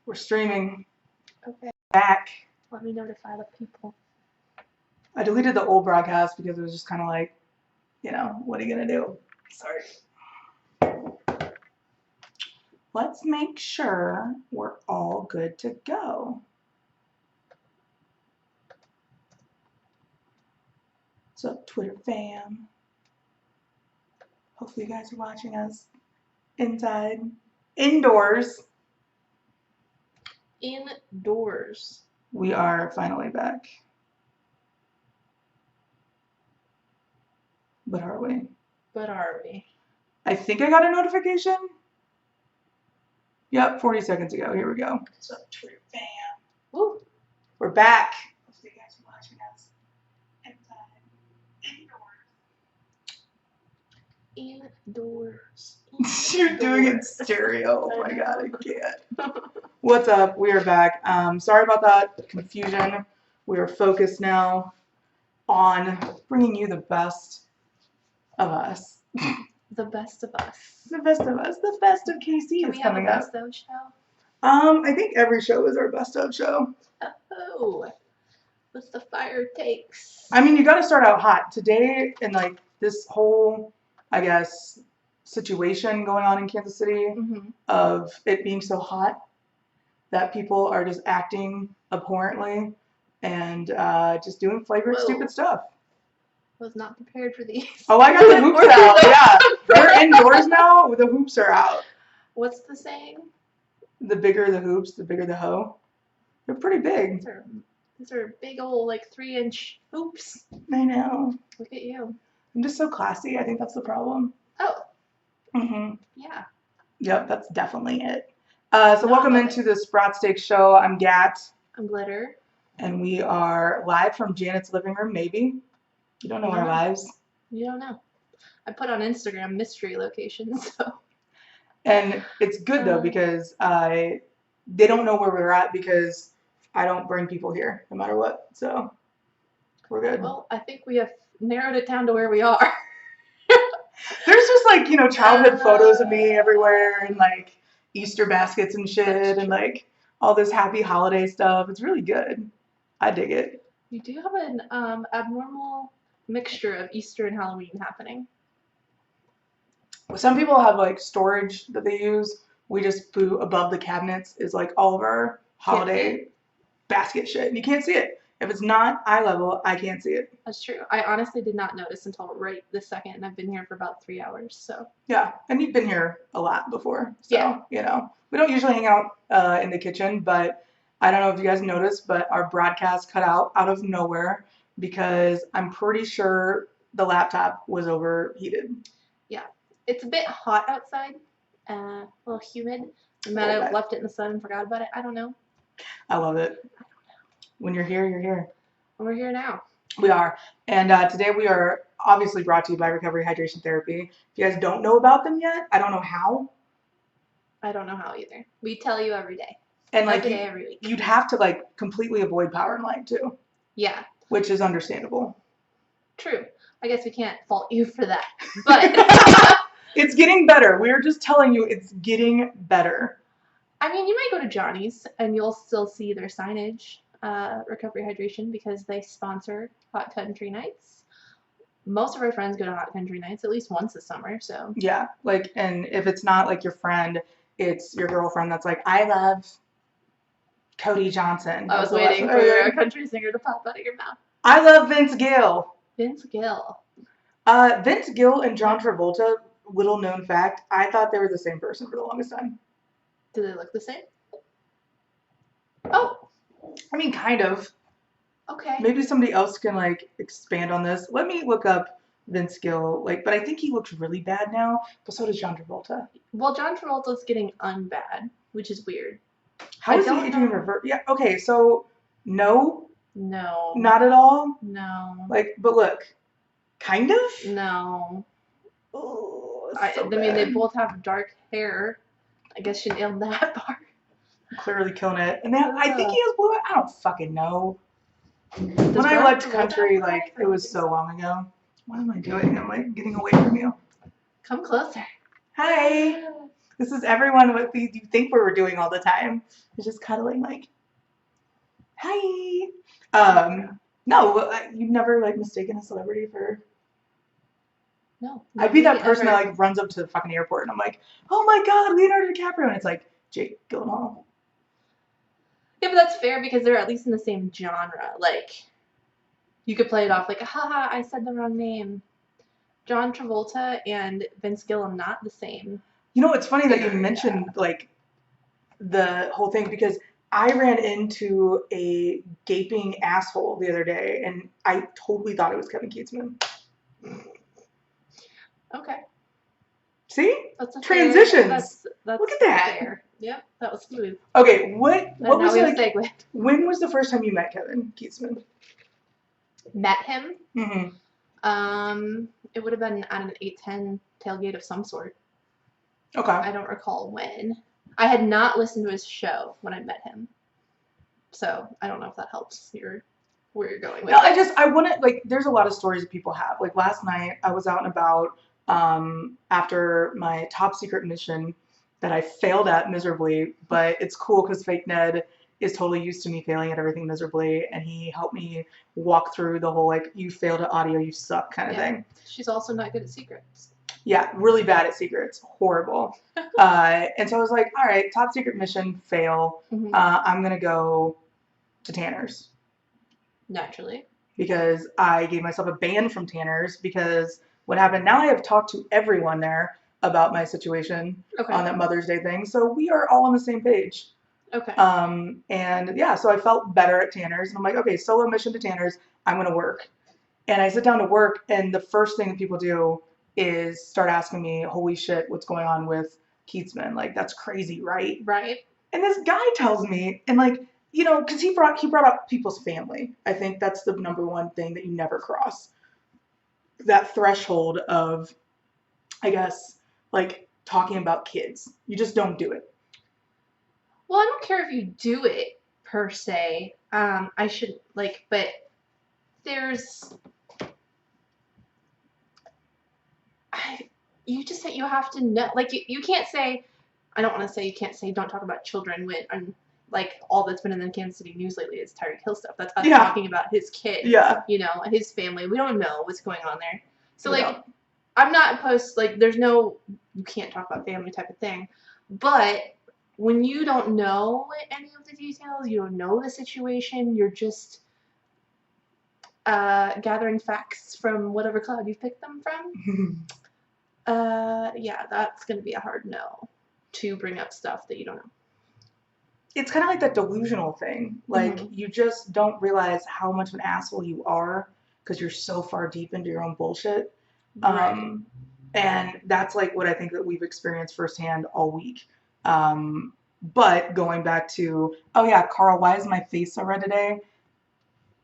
We're streaming. Okay. Back. Let me notify the people. I deleted the old broadcast because it was just kind of like, what are you going to do? Sorry. Let's make sure we're all good to go. What's up, Twitter fam? Hopefully you guys are watching us inside. Indoors. Indoors. We are finally back. But are we? I think I got a notification. Yep, 40 seconds ago. Here we go. What's up, Twitter fam? Woo. We're back. Hopefully you guys are watching us inside. Indoors. You're doing it in stereo. Oh my god, I can't. What's up? We are back. Sorry about that confusion. We are focused now on bringing you the best of us. The best of us. The best of us. The best of KC is coming up. Can we have a best of show? I think every show is our best of show. Oh, what's the fire takes? I mean, you got to start out hot today, and like this whole, I guess, situation going on in Kansas City of it being so hot that people are just acting abhorrently and just doing flagrant stupid stuff. Was not prepared for these. Oh, I got the hoops out. Yeah, they're indoors now. The hoops are out. What's the saying? The bigger the hoops, the bigger the hoe. They're pretty big. These are big old, like 3-inch hoops. I know. Look at you. I'm just so classy. I think that's the problem. Oh. Yeah. Yep, that's definitely it. So welcome into the Sprots show. I'm Gat. I'm Glitter. And we are live from Janet's living room, maybe. You don't know our lives. You don't know. I put on Instagram mystery locations, so. And it's good though because they don't know where we're at because I don't bring people here no matter what. So we're good. Well, I think we have narrowed it down to where we are. There's just like, childhood photos of me everywhere and like Easter baskets and shit and like all this happy holiday stuff. It's really good. I dig it. You do have an abnormal mixture of Easter and Halloween happening. Some people have like storage that they use. We just put above the cabinets is like all of our holiday basket shit. And you can't see it. If it's not eye level, I can't see it. That's true. I honestly did not notice until right this second, and I've been here for about 3 hours. So yeah, and you've been here a lot before. So, we don't usually hang out in the kitchen, but I don't know if you guys noticed, but our broadcast cut out of nowhere because I'm pretty sure the laptop was overheated. Yeah, it's a bit hot outside, a little humid. We might have left it in the sun and forgot about it. I don't know. I love it. When you're here, you're here. And we're here now. We are. And today we are obviously brought to you by Recovery Hydration Therapy. If you guys don't know about them yet, I don't know how. I don't know how either. We tell you every day. And like every week. You'd have to like completely avoid power and light too. Yeah. Which is understandable. True. I guess we can't fault you for that. But it's getting better. We're just telling you it's getting better. I mean, you might go to Johnny's and you'll still see their signage, Recovery Hydration, because they sponsor Hot Country Nights. Most of our friends go to Hot Country Nights at least once a summer, so. Yeah, like, and if it's not like your friend, it's your girlfriend that's like, I love Cody Johnson. I was waiting for a country singer to pop out of your mouth. I love Vince Gill. Vince Gill. Vince Gill and John Travolta, little known fact, I thought they were the same person for the longest time. Do they look the same? Oh. I mean, kind of. Okay. Maybe somebody else can like expand on this. Let me look up Vince Gill. But I think he looks really bad now. But so does John Travolta. Well, John Travolta's getting unbad, which is weird. How is he aging in reverse? Yeah. Okay. So no. No. Not at all. No. But look, kind of. No. Oh, I mean, they both have dark hair. I guess you nailed that part. Clearly killing it. And then I think he has blue. I don't fucking know. When I left country, it was so long ago. What am I doing? I'm getting away from you. Come closer. Hi. This is everyone what you think we were doing all the time. It's just cuddling like, hi. No, you've never like mistaken a celebrity for. No. I'd be that person ever. that like runs up to the fucking airport and I'm like, oh my god, Leonardo DiCaprio, and it's like Jake Gyllenhaal. Yeah, but that's fair because they're at least in the same genre. Like, you could play it off like, haha, I said the wrong name. John Travolta and Vince Gilliam, not the same. You know, it's funny that you mentioned like the whole thing because I ran into a gaping asshole the other day and I totally thought it was Kevin Keatsman. Okay. See? That's transitions. That's Look at that. Fair. Yep, that was smooth. Okay, what was like? Segue. When was the first time you met Kevin Keatsman? Met him? Mm-hmm. It would have been at an 810 tailgate of some sort. Okay. I don't recall when. I had not listened to his show when I met him, so I don't know if that helps where you're going with no, it. I want to, like, there's a lot of stories that people have. Like, last night, I was out and about after my top secret mission that I failed at miserably, but it's cool because Fake Ned is totally used to me failing at everything miserably, and he helped me walk through the whole, like, you failed at audio, you suck kind of thing. She's also not good at secrets. Yeah, really bad at secrets. Horrible. And so I was like, all right, top secret mission, fail. Mm-hmm. I'm going to go to Tanner's. Naturally. Because I gave myself a ban from Tanner's because what happened, now I have talked to everyone there about my situation on that Mother's Day thing. So we are all on the same page. Okay. And yeah, so I felt better at Tanner's. And I'm like, okay, solo mission to Tanner's. I'm going to work. And I sit down to work, and the first thing that people do is start asking me, holy shit, what's going on with Keatsman? Like, that's crazy, right? Right. And this guy tells me, and like, you know, because he brought up people's family. I think that's the number one thing that you never cross. That threshold of, I guess, like talking about kids. You just don't do it. Well, I don't care if you do it per se. I should like, but there's. You have to know, like you can't say, I don't want to say you can't say don't talk about children when I'm like all that's been in the Kansas City news lately is Tyreek Hill stuff. That's us talking about his kid, you know, his family. We don't know what's going on there. So like, I'm not opposed, like there's no, you can't talk about family type of thing. But when you don't know any of the details, you don't know the situation, you're just gathering facts from whatever cloud you picked them from. Yeah, that's going to be a hard no to bring up stuff that you don't know. It's kind of like that delusional thing. Like, you just don't realize how much of an asshole you are because you're so far deep into your own bullshit. Right. And that's like what I think that we've experienced firsthand all week. But going back to, oh yeah, Carl, why is my face so red today?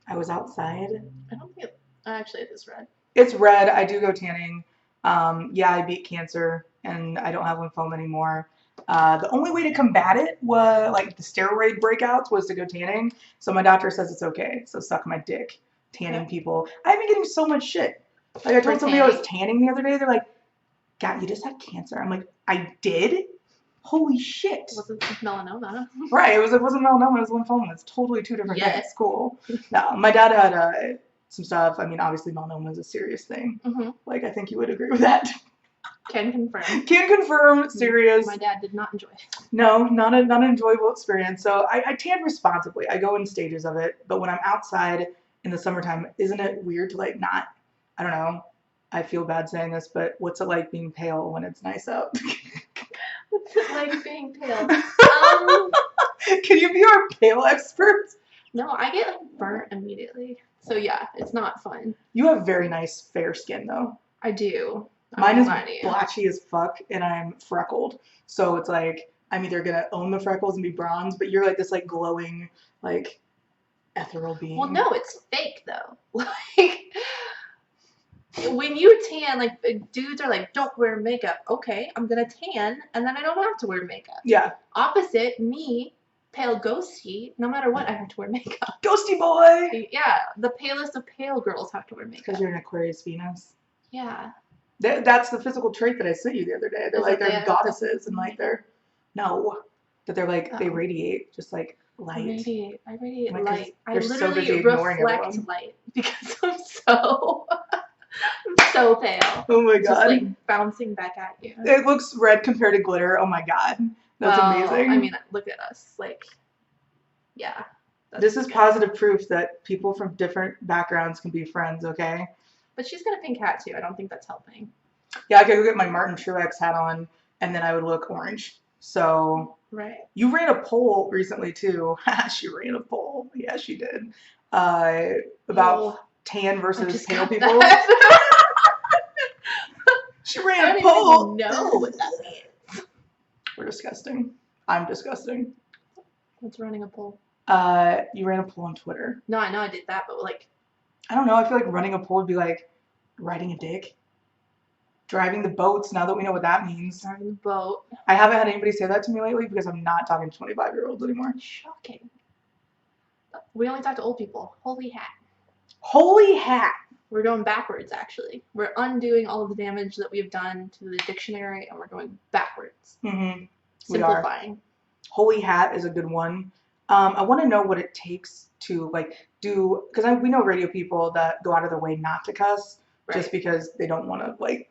I was outside. I don't think actually it is red. It's red. I do go tanning. Yeah, I beat cancer and I don't have lymphoma anymore. The only way to combat it was like the steroid breakouts was to go tanning. So my doctor says it's okay. So suck my dick, tanning people. I've been getting so much shit. Like I told somebody I was tanning the other day. They're like, God, you just had cancer. I'm like, I did? Holy shit. It wasn't melanoma. Right. It wasn't melanoma. It was lymphoma. It's totally two different things. Cool. No, my dad had some stuff. I mean, obviously melanoma is a serious thing. Like, I think you would agree with that. Can confirm. Can confirm. Serious. My dad did not enjoy it. No, not an enjoyable experience. So I tan responsibly. I go in stages of it. But when I'm outside in the summertime, isn't it weird to like not, I don't know, I feel bad saying this, but what's it like being pale when it's nice out? What's it like being pale? Can you be our pale expert? No, I get like burnt immediately. So yeah, it's not fun. You have very nice fair skin though. I do. Mine is blotchy as fuck and I'm freckled. So it's like I'm either gonna own the freckles and be bronze, but you're like this like glowing, like ethereal being. Well, no, it's fake though. Like when you tan, like dudes are like, don't wear makeup. Okay, I'm gonna tan and then I don't have to wear makeup. Yeah. Opposite me, pale ghosty, no matter what I have to wear makeup. Ghosty boy! Yeah, the palest of pale girls have to wear makeup. Because you're an Aquarius Venus. Yeah. That's the physical trait that I sent you the other day. They're Is like that they're they- goddesses and like they're that they're like they Oh. radiate just like light. I radiate Like, 'cause light. I they're so busy literally ignoring reflect everyone. light because I'm so pale. Oh my Just god. like bouncing back at you. It looks red compared to glitter. Oh my god. That's amazing. I mean, look at us. Like, yeah. This is positive proof that people from different backgrounds can be friends, okay? But she's got a pink hat too. I don't think that's helping. Yeah, I could go get my Martin Truex hat on and then I would look orange. So Right. you ran a poll recently too. She ran a poll. Yeah, she did. About tan versus pale people. She ran I a don't poll. even know what that means. We're disgusting. I'm disgusting. What's running a poll? You ran a poll on Twitter. No, I know I did that, but like, I don't know. I feel like running a poll would be like riding a dick. Driving the boats, now that we know what that means. driving the boat. I haven't had anybody say that to me lately because I'm not talking to 25-year-olds anymore. Shocking. We only talk to old people. Holy hat. Holy hat! We're going backwards, actually. We're undoing all of the damage that we've done to the dictionary, and we're going backwards. Mm-hmm. We are. Simplifying. Holy hat is a good one. I want to know what it takes to like do, because we know radio people that go out of their way not to cuss just Right. because they don't want to like.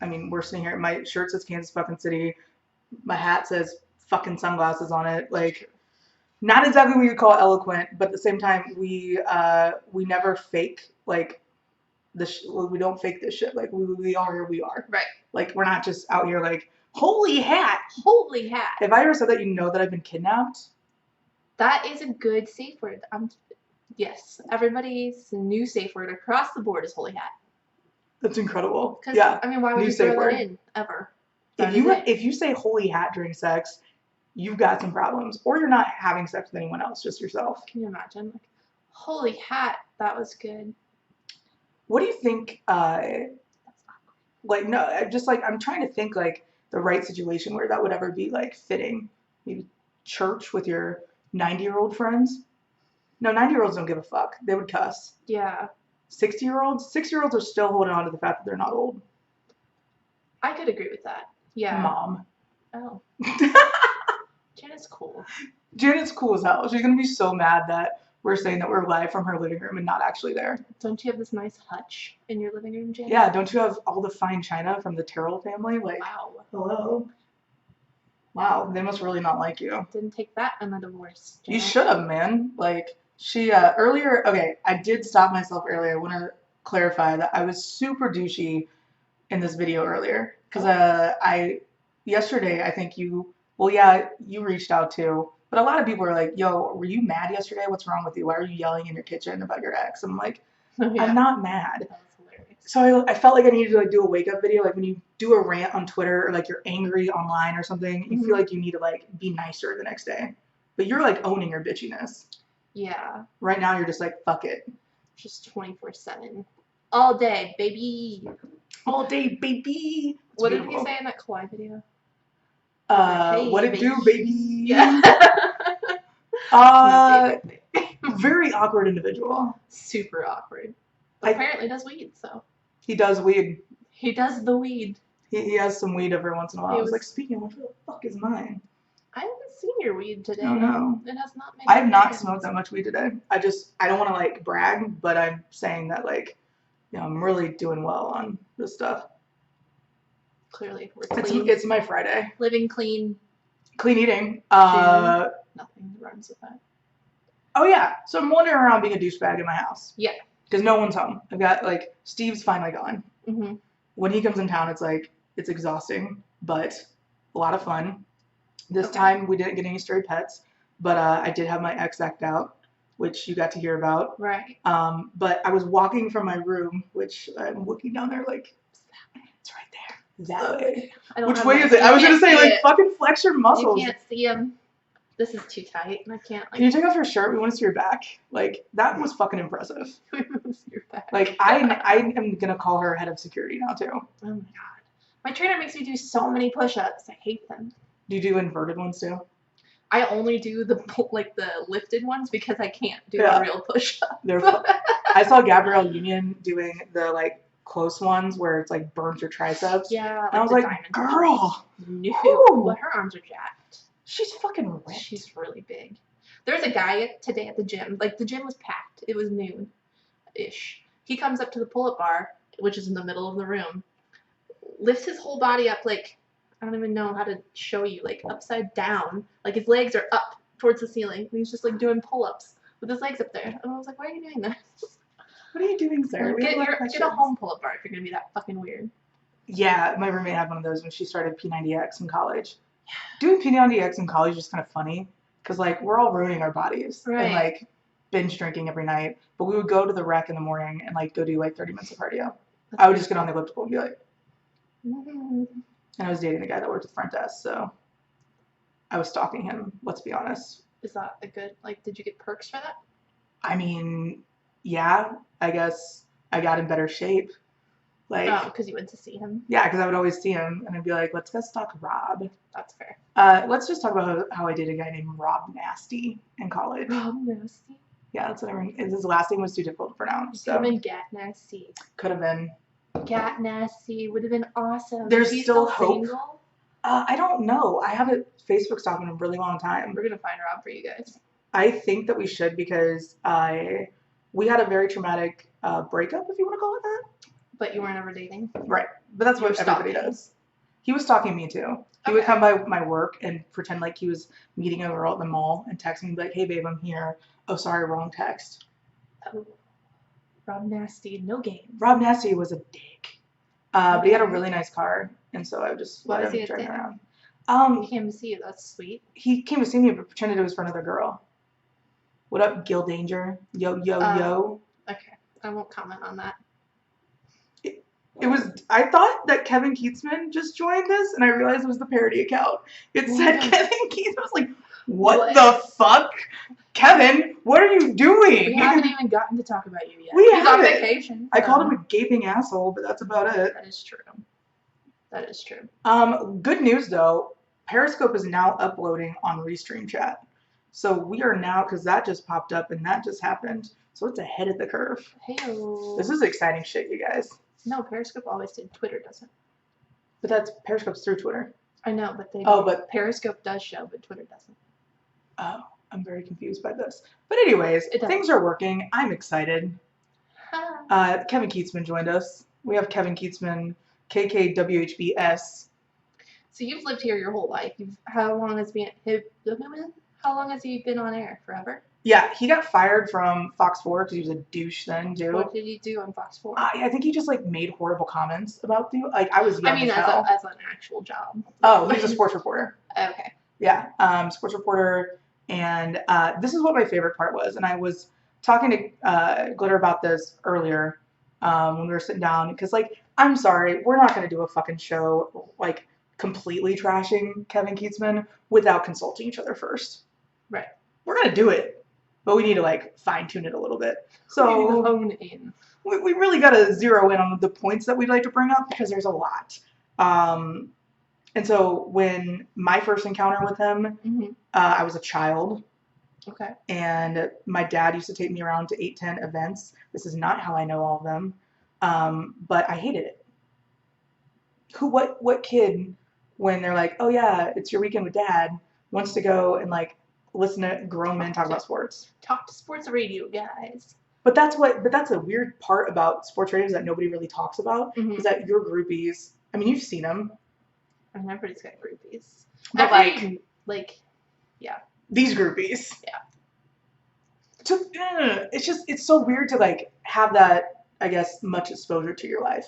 I mean, we're sitting here. My shirt says Kansas fucking City. My hat says fucking sunglasses on it. Like, not exactly what you call eloquent, but at the same time, we never fake like we don't fake this shit. Like we are who we are. Right. Like we're not just out here like holy hat. Holy hat. If I ever said that, you know that I've been kidnapped. That is a good safe word. Yes. Everybody's new safe word across the board is holy hat. That's incredible. Because, Yeah. I mean, why would New you safe throw word. that in, ever? If you say holy hat during sex, you've got some problems. Or you're not having sex with anyone else, just yourself. Can you imagine? Like, holy hat, that was good. What do you think, That's awkward. like, no, I'm trying to think, like, the right situation where that would ever be, like, fitting. Maybe church with your 90-year-old friends? No, 90-year-olds don't give a fuck. They would cuss. Yeah. 60-year-olds? 6-year-olds are still holding on to the fact that they're not old. I could agree with that. Yeah. Mom. Oh. Janet's cool. Janet's cool as hell. She's gonna be so mad that we're saying that we're live from her living room and not actually there. Don't you have this nice hutch in your living room, Janet? Yeah, don't you have all the fine china from the Terrell family? Like, Wow. hello. Wow, they must really not like you. Didn't take that in the divorce. You Janet. should have, man. Like, she, earlier, okay, I did stop myself earlier. I want to clarify that I was super douchey in this video earlier. Because, yesterday, I think you reached out too. But a lot of people were like, yo, were you mad yesterday? What's wrong with you? Why are you yelling in your kitchen about your ex? I'm like, Oh, yeah. I'm not mad. That was hilarious. So I felt like I needed to like do a wake up video, like when you do a rant on Twitter or like you're angry online or something, you feel like you need to like be nicer the next day. But you're like owning your bitchiness. Yeah. Right now you're just like, fuck it. Just 24/7. All day, baby. All day, baby. It's What did beautiful. he say in that Kawhi video? Hey, what it do, baby? Yeah. Very awkward individual. Super awkward. But apparently does weed, so. He does weed. He does the weed. He has some weed every once in a while. He I was was- like, speaking of which, what the fuck is mine? I haven't seen your weed today. Oh, no. It has not made I have not appearance. smoked that much weed today. I don't want to like brag, but I'm saying that like, you know, I'm really doing well on this stuff. Clearly, we're clean. It's my Friday. Living clean. Clean eating. Nothing rhymes with that. Oh yeah. So I'm wandering around being a douchebag in my house. Yeah. Because no one's home. I've got like Steve's finally gone. Mm-hmm. When he comes in town, it's like it's exhausting, but a lot of fun. This Okay. time we didn't get any stray pets, but I did have my ex act out, which you got to hear about. Right. But I was walking from my room, which I'm looking down there like, it's right there. That way. I don't Which have way my- is it? you I was going can't to say, see like, it. fucking flex your muscles. You can't see him. This is too tight, and I can't, like, Can you take off your shirt? We want to see your back. Like, that was fucking impressive. see your back. Like, I am going to call her head of security now, too. Oh my god. My trainer makes me do so many push-ups. I hate them. Do you do inverted ones, too? I only do the lifted ones because I can't do Yeah. a real push-up. I saw Gabrielle Union doing the, like, close ones where it's like burns your triceps. Yeah, And I was the like, diamond girl, No, whew. but her arms are jacked. She's fucking ripped. She's really big. There was a guy today at the gym. Like, the gym was packed. It was noon-ish. He comes up to the pull-up bar, which is in the middle of the room, lifts his whole body up, like, I don't even know how to show you, like, upside down. Like, his legs are up towards the ceiling. And he's just, like, doing pull-ups with his legs up there. And I was like, why are you doing this? What are you doing, sir? Like, get a home pull-up bar if you're going to be that fucking weird. Yeah, my roommate had one of those when she started P90X in college. Doing P90X in college is kind of funny because, like, we're all ruining our bodies and, like, binge drinking every night. But we would go to the rec in the morning and, like, go do, like, 30 minutes of cardio. I would just get on the elliptical and be like, and I was dating a guy that worked at the front desk, so I was stalking him, let's be honest. Is that a good, like, did you get perks for that? I mean, yeah, I guess I got in better shape. Like, oh, because you went to see him? Yeah, because I would always see him, and I'd be like, let's go stalk Rob. That's fair. Let's just talk about how I dated a guy named Rob Nasty in college. Rob Nasty? Yeah, that's what his last name was too difficult to pronounce. Could have been Gat Nasty. Could have been. Gat Nasty would have been awesome. There's still hope. Single? I don't know. I haven't Facebook stalked in a really long time. We're gonna find Rob for you guys. I think that we should because we had a very traumatic breakup, if you want to call it that. But you weren't ever dating? Right. But that's what everybody does. He was stalking me too. He would come by my work and pretend like he was meeting a girl at the mall and text me and be like, hey babe, I'm here. Oh, sorry, wrong text. Oh. Rob Nasty, no games. Rob Nasty was a dick. But he had a really nice car, and so I would just let him drive around. He came to see you, that's sweet. He came to see me but pretended it was for another girl. What up, Gil Danger? Yo, yo, yo. Okay. I won't comment on that. It was, I thought that Kevin Keatsman just joined this, and I realized it was the parody account. It said Kevin Keatsman. I was like, what the fuck? Kevin, what are you doing? We haven't even gotten to talk about you yet. He's on vacation. I called him a gaping asshole, but that's about it. That is true. That is true. Good news, though. Periscope is now uploading on Restream Chat. So we are now, because that just popped up, and that just happened. So it's ahead of the curve. Hey-o. This is exciting shit, you guys. No, Periscope always did. Twitter doesn't. But that's Periscope's through Twitter. I know, but they. Oh, but Periscope does show, but Twitter doesn't. Oh, I'm very confused by this. But anyways, things are working. I'm excited. Kevin Keatsman joined us. We have Kevin Keatsman, KKWHBS. So you've lived here your whole life. How long has he been on air? Forever? Yeah, he got fired from Fox 4 because he was a douche then, too. What did he do on Fox 4? I think he just, like, made horrible comments about you. Like, I was young as hell. as an actual job. Oh, he was a sports reporter. Okay. Yeah, sports reporter. And this is what my favorite part was. And I was talking to Glitter about this earlier when we were sitting down. Because, like, I'm sorry, we're not going to do a fucking show, like, completely trashing Kevin Keatsman without consulting each other first. Right. We're going to do it. But we need to, like, fine-tune it a little bit. So we need to hone in. We really got to zero in on the points that we'd like to bring up because there's a lot. And so when my first encounter with him, I was a child. Okay. And my dad used to take me around to 810 events. This is not how I know all of them. But I hated it. What kid, when they're like, oh yeah, it's your weekend with dad, wants to go and, like, listen to grown men talk about sports. Talk to sports radio, guys. But that's a weird part about sports radio that nobody really talks about is that your groupies, I mean, you've seen them. I mean, everybody's got groupies. But yeah. These groupies. Yeah. So, it's so weird to, like, have that, I guess, much exposure to your life.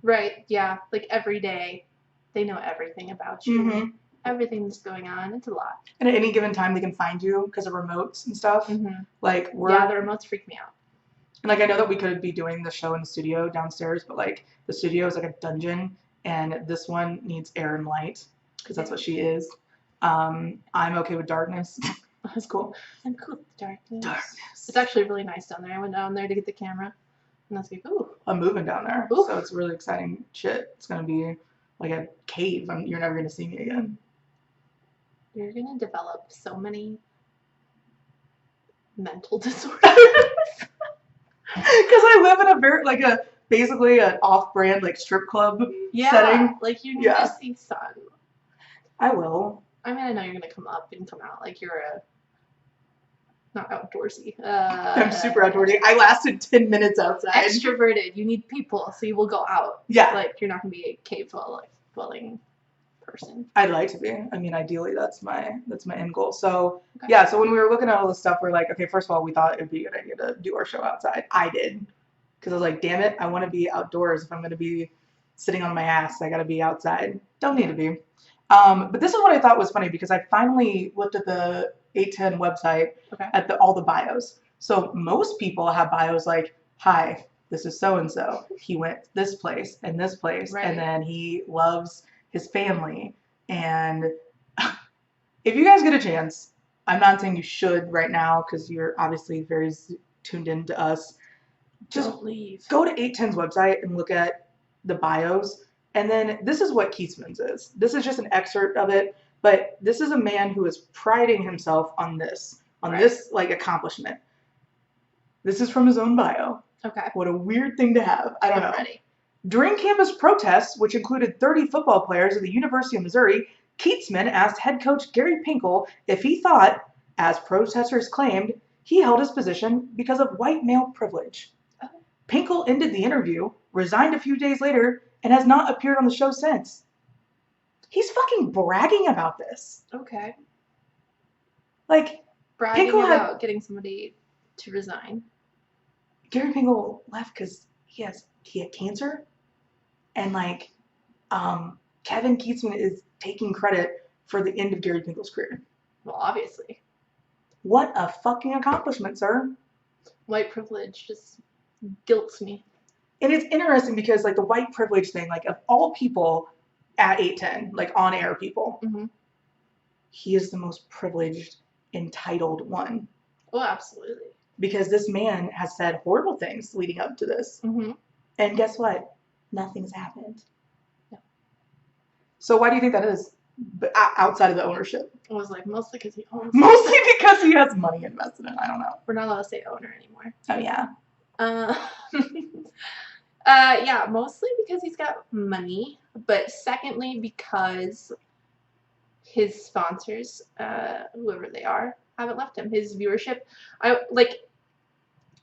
Right, yeah. Like, every day, they know everything about you. Mm-hmm. Everything that's going on. It's a lot. And at any given time, they can find you because of remotes and stuff. Like, the remotes freak me out. And, like, I know that we could be doing the show in the studio downstairs, but, like, the studio is like a dungeon, and this one needs air and light because that's what she is. I'm okay with darkness. That's cool. I'm cool with darkness. Darkness. It's actually really nice down there. I went down there to get the camera, and I was like, ooh. I'm moving down there, so it's really exciting shit. It's going to be like a cave. You're never going to see me again. You're going to develop so many mental disorders. Because I live in a very, like, basically an off-brand like strip club Yeah, setting. like you need Yeah. to see sun. I will. I mean, I know you're gonna come up and come out like you're not outdoorsy. I'm super outdoorsy. I lasted 10 minutes outside. Extroverted. You need people, so you will go out. Yeah. Like you're not gonna be a cave dwelling person. I'd like to be. I mean, ideally, that's my end goal. So yeah. So when we were looking at all this stuff, we're like, okay, first of all, we thought it'd be a good idea to do our show outside. I did, because I was like, damn it, I want to be outdoors. If I'm gonna be sitting on my ass, I gotta be outside. Don't need to be. But this is what I thought was funny, because I finally looked at the 810 website at all the bios. So most people have bios like, hi, this is so and so. He went this place and this place, and then he loves his family. And if you guys get a chance, I'm not saying you should right now because you're obviously very tuned into us. Just don't leave. Go to 810's website and look at the bios. And then this is what Keatsman's is. This is just an excerpt of it, but this is a man who is priding himself on this like accomplishment. This is from his own bio. Okay. What a weird thing to have. I don't know. Ready. During campus protests, which included 30 football players at the University of Missouri, Keatsman asked head coach Gary Pinkel if he thought, as protesters claimed, he held his position because of white male privilege. Oh. Pinkel ended the interview, resigned a few days later, and has not appeared on the show since. He's fucking bragging about this. Okay. Like, bragging Pinkel about getting somebody to resign. Gary Pinkel left because he had cancer, and like, Kevin Keatsman is taking credit for the end of Gary Pinkel's career. Well, obviously. What a fucking accomplishment, sir. White privilege just guilts me. And it's interesting because, like, the white privilege thing, like, of all people at 810, like, on-air people, he is the most privileged, entitled one. Oh, absolutely. Because this man has said horrible things leading up to this. And guess what? Nothing's happened. Yeah. So why do you think that is? But outside of the ownership. It was like mostly because he owns. Mostly because he has money invested in. I don't know. We're not allowed to say owner anymore. Oh yeah. Yeah, mostly because he's got money, but secondly because his sponsors, whoever they are, haven't left him. His viewership,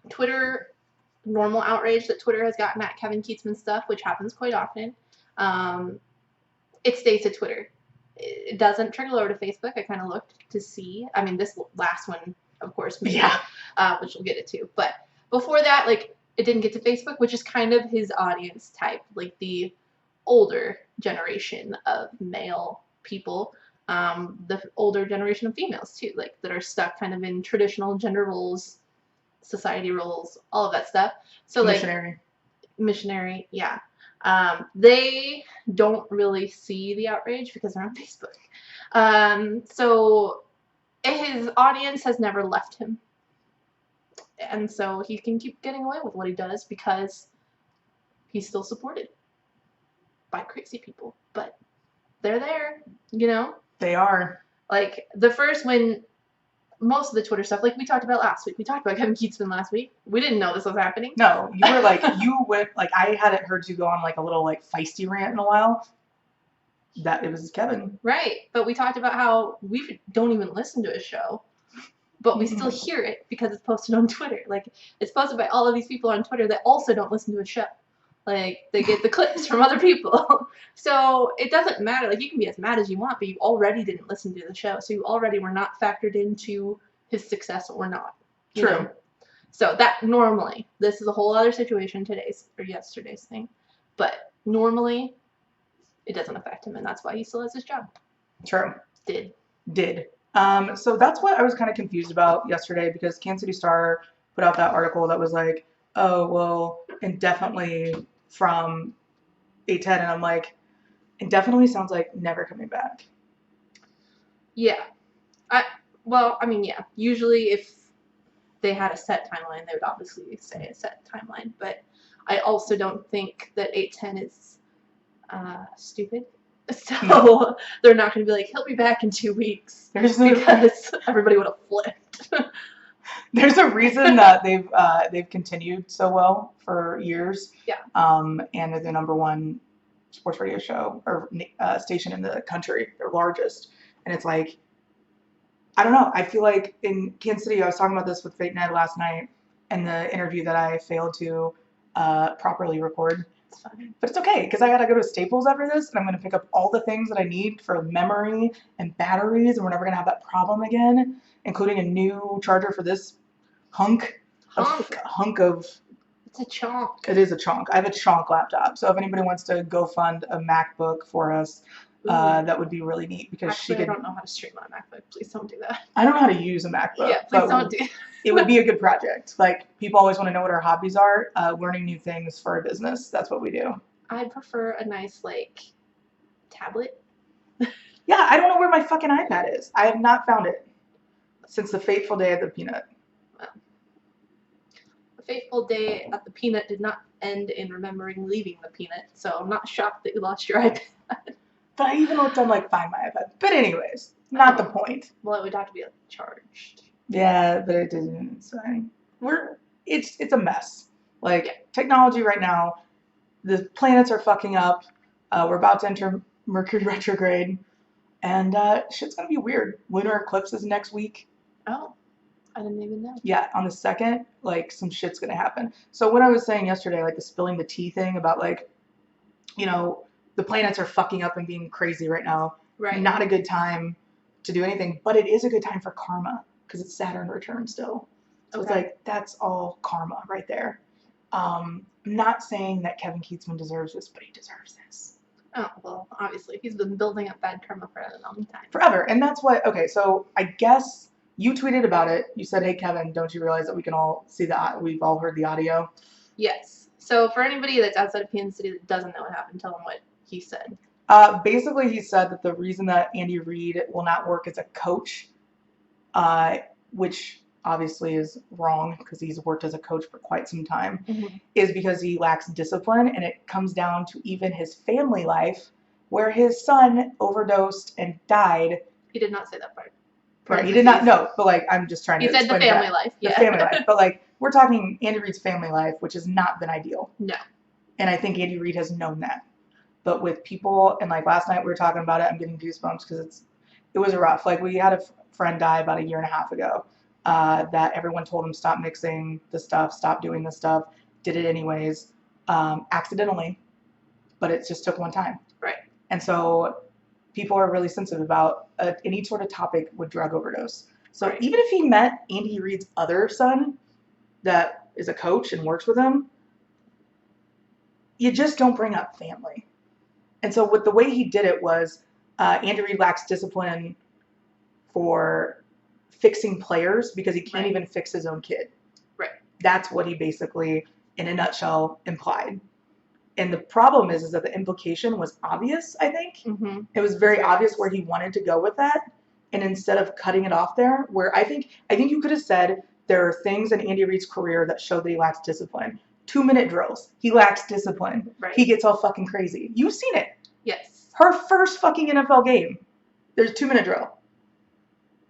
Twitter, normal outrage that Twitter has gotten at Kevin Keatsman stuff, which happens quite often, it stays to Twitter. It doesn't trickle over to Facebook. I kind of looked to see. I mean, this last one, of course, maybe, which we'll get into. But before that, like, it didn't get to Facebook, which is kind of his audience type, like the older generation of male people, the older generation of females too, like that are stuck kind of in traditional gender roles, society roles, all of that stuff. So missionary, yeah. They don't really see the outrage because they're on Facebook. So his audience has never left him. And so he can keep getting away with what he does because he's still supported by crazy people. But they're there, you know? They are. Like, when most of the Twitter stuff, like we talked about last week. We talked about Kevin Keatsman last week. We didn't know this was happening. No, you were like, I hadn't heard you go on like a little like feisty rant in a while. That it was Kevin. Right. But we talked about how we don't even listen to his show. But we still hear it because it's posted on Twitter. Like, it's posted by all of these people on Twitter that also don't listen to a show. Like, they get the clips from other people. So it doesn't matter. Like, you can be as mad as you want, but you already didn't listen to the show. So you already were not factored into his success or not. True. Know? So that normally, this is a whole other situation yesterday's thing. But normally, it doesn't affect him, and that's why he still has his job. True. Did. So that's what I was kind of confused about yesterday, because Kansas City Star put out that article that was like, oh, well, indefinitely from 810. And I'm like, indefinitely sounds like never coming back. Yeah. Yeah. Usually if they had a set timeline, they would obviously say a set timeline. But I also don't think that 810 is stupid. So they're not going to be like, he'll be back in 2 weeks. Because everybody would have flipped. There's a reason that they've continued so well for years. Yeah. And they're the number one sports radio show or station in the country. They're largest, and it's like, I don't know. I feel like in Kansas City, I was talking about this with Fate Ned last night in the interview that I failed to properly record. It's fine. But it's okay because I gotta go to Staples after this, and I'm gonna pick up all the things that I need for memory and batteries, and we're never gonna have that problem again, including a new charger for this hunk of. It's a chunk. It is a chunk. I have a chunk laptop, so if anybody wants to go fund a MacBook for us, that would be really neat because Actually, she could. I don't know how to stream on a MacBook. Please don't do that. I don't know how to use a MacBook. Yeah, please don't do. It would be a good project. Like, people always want to know what our hobbies are. Learning new things for our business. That's what we do. I'd prefer a nice tablet. Yeah, I don't know where my fucking iPad is. I have not found it since the fateful day of the peanut. Well, the fateful day at the peanut did not end in remembering leaving the peanut, so I'm not shocked that you lost your iPad. But I even looked on Find My iPad. But anyways, not the point. Well, it would have to be charged. Yeah, but it didn't. So it's a mess. Technology right now, the planets are fucking up. We're about to enter Mercury retrograde, and shit's gonna be weird. Lunar eclipse is next week. Oh, I didn't even know. Yeah, on the 2nd, some shit's gonna happen. So what I was saying yesterday, the spilling the tea thing about the planets are fucking up and being crazy right now. Right. Not a good time to do anything, but it is a good time for karma because it's Saturn return still. So Okay. it's that's all karma right there. I'm not saying that Kevin Keatsman deserves this, but he deserves this. Oh, well, obviously. He's been building up bad karma for a long time. Forever. And that's what, okay, so I guess you tweeted about it. You said, hey, Kevin, don't you realize that we can all see we've all heard the audio? Yes. So for anybody that's outside of Kansas City that doesn't know what happened, tell them what he said. Basically, he said that the reason that Andy Reid will not work as a coach, which obviously is wrong because he's worked as a coach for quite some time, is because he lacks discipline, and it comes down to even his family life, where his son overdosed and died. He did not say that part. Right, he did not know, but I'm just trying to explain. He said the family life. The family life, but we're talking Andy Reid's family life, which has not been ideal. No. And I think Andy Reid has known that. But with people, and last night we were talking about it, I'm getting goosebumps because it was rough. We had a friend die about a year and a half ago, that everyone told him stop mixing the stuff, stop doing the stuff, did it anyways, accidentally, but it just took one time. Right. And so people are really sensitive about any sort of topic with drug overdose. So even if he met Andy Reid's other son that is a coach and works with him, you just don't bring up family. And so with the way he did it was Andy Reid lacks discipline for fixing players because he can't even fix his own kid. Right. That's what he basically, in a nutshell, implied. And the problem is that the implication was obvious, I think. Mm-hmm. It was very obvious where he wanted to go with that. And instead of cutting it off there, where I think you could have said there are things in Andy Reid's career that show that he lacks discipline. 2-minute drills. He lacks discipline. Right. He gets all fucking crazy. You've seen it. Yes. Her first fucking NFL game. There's a 2-minute drill.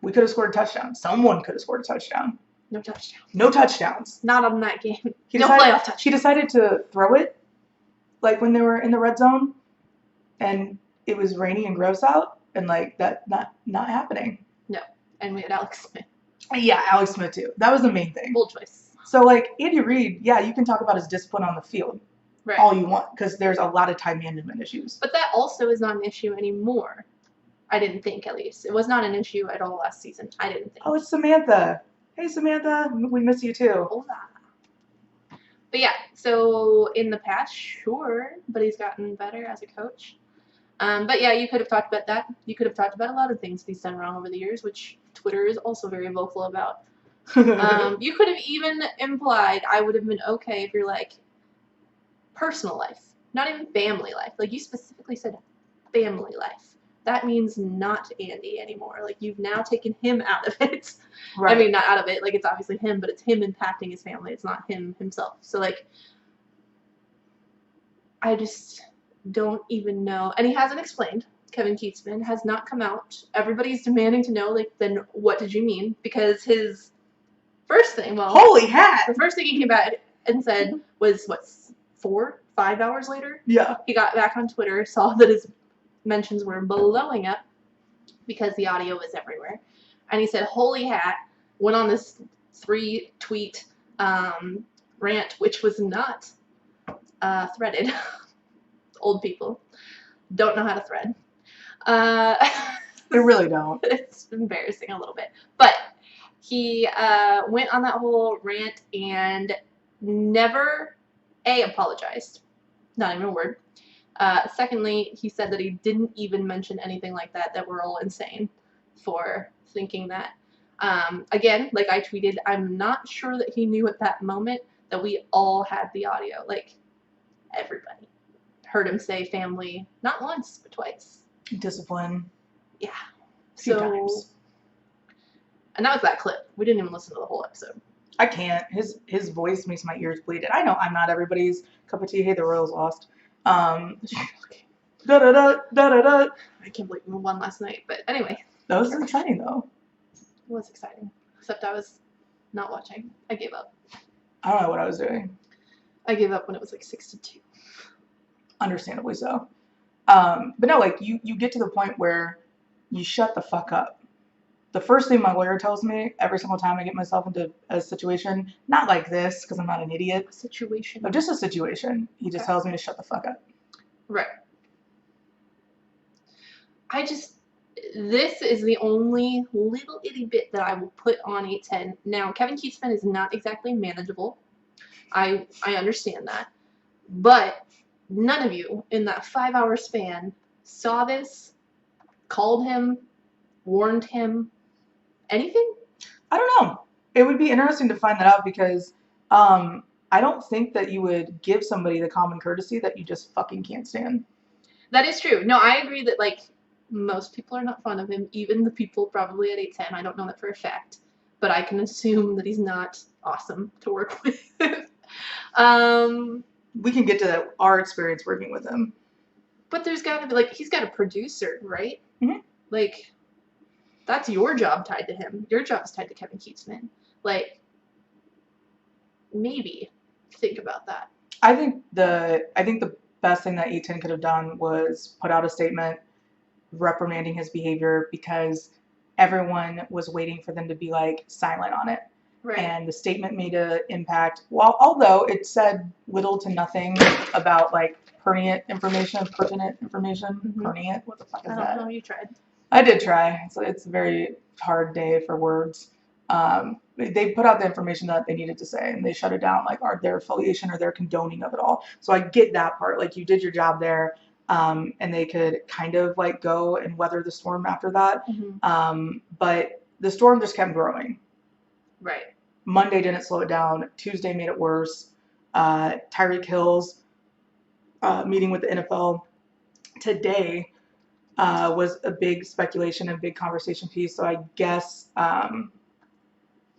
We could have scored a touchdown. Someone could have scored a touchdown. No touchdowns. No touchdowns. Not on that game. Playoff touchdowns. He decided to throw it when they were in the red zone and it was rainy and gross out and that not happening. No. And we had Alex Smith. Yeah, Alex Smith too. That was the main thing. Bold choice. So Andy Reid, yeah, you can talk about his discipline on the field. Right. All you want, because there's a lot of time management issues. But that also is not an issue anymore. I didn't think, at least. It was not an issue at all last season. I didn't think. Oh, it's Samantha. Hey, Samantha. We miss you too. Hola. But yeah, so in the past, sure, but he's gotten better as a coach. But yeah, you could have talked about that. You could have talked about a lot of things he's done wrong over the years, which Twitter is also very vocal about. You could have even implied I would have been okay if you're personal life, not even family life. You specifically said family life. That means not Andy anymore. You've now taken him out of it. Right. I mean, not out of it. It's obviously him, but it's him impacting his family. It's not him himself. So I just don't even know. And he hasn't explained. Kevin Keatsman has not come out. Everybody's demanding to know, then what did you mean? Because First thing, well, holy hat! the first thing he came back and said was, what, 5 hours later? Yeah. He got back on Twitter, saw that his mentions were blowing up because the audio was everywhere. And he said, holy hat, went on this 3-tweet rant, which was not threaded. Old people don't know how to thread. They really don't. It's embarrassing a little bit. But he went on that whole rant and never, apologized. Not even a word. Secondly, he said that he didn't even mention anything like that we're all insane for thinking that. Again, like I tweeted, I'm not sure that he knew at that moment that we all had the audio. Like, everybody heard him say family, not once, but twice. Discipline. Yeah. A few times. And that was that clip. We didn't even listen to the whole episode. I can't. His voice makes my ears bleed. And I know I'm not everybody's cup of tea. Hey, the Royals lost. Da da da da da da. I can't believe we won last night. But anyway. That was exciting though. It was exciting. Except I was not watching. I gave up. I don't know what I was doing. I gave up when it was like 6-2. Understandably so. But no, like you get to the point where you shut the fuck up. The first thing my lawyer tells me every single time I get myself into a situation, not like this because I'm not an idiot. Situation. But just a situation. He just tells me to shut the fuck up. Right. This is the only little itty bit that I will put on 810. Now, Kevin Keatsman is not exactly manageable. I understand that. But none of you in that 5-hour span saw this, called him, warned him, anything? I don't know. It would be interesting to find that out because I don't think that you would give somebody the common courtesy that you just fucking can't stand. That is true. No, I agree that, like, most people are not fond of him, even the people probably at 810. I don't know that for a fact, but I can assume that he's not awesome to work with. We can get to our experience working with him. But there's got to be, like, he's got a producer, right? Mm-hmm. Like, that's your job tied to him. Your job's tied to Kevin Keatsman. Like, maybe think about that. I think the best thing that 810 could have done was put out a statement reprimanding his behavior because everyone was waiting for them to be like silent on it. Right. And the statement made an impact. Well, although it said little to nothing about like pertinent information. Mm-hmm. Pertinent? What the fuck is I that? don't know. You tried. I did try. It's a very hard day for words. They put out the information that they needed to say, and they shut it down, like their affiliation or their condoning of it all. So I get that part. Like you did your job there, and they could kind of like go and weather the storm after that. Mm-hmm. But the storm just kept growing. Right. Monday didn't slow it down. Tuesday made it worse. Tyreek Hill's meeting with the NFL today was a big speculation and big conversation piece. So I guess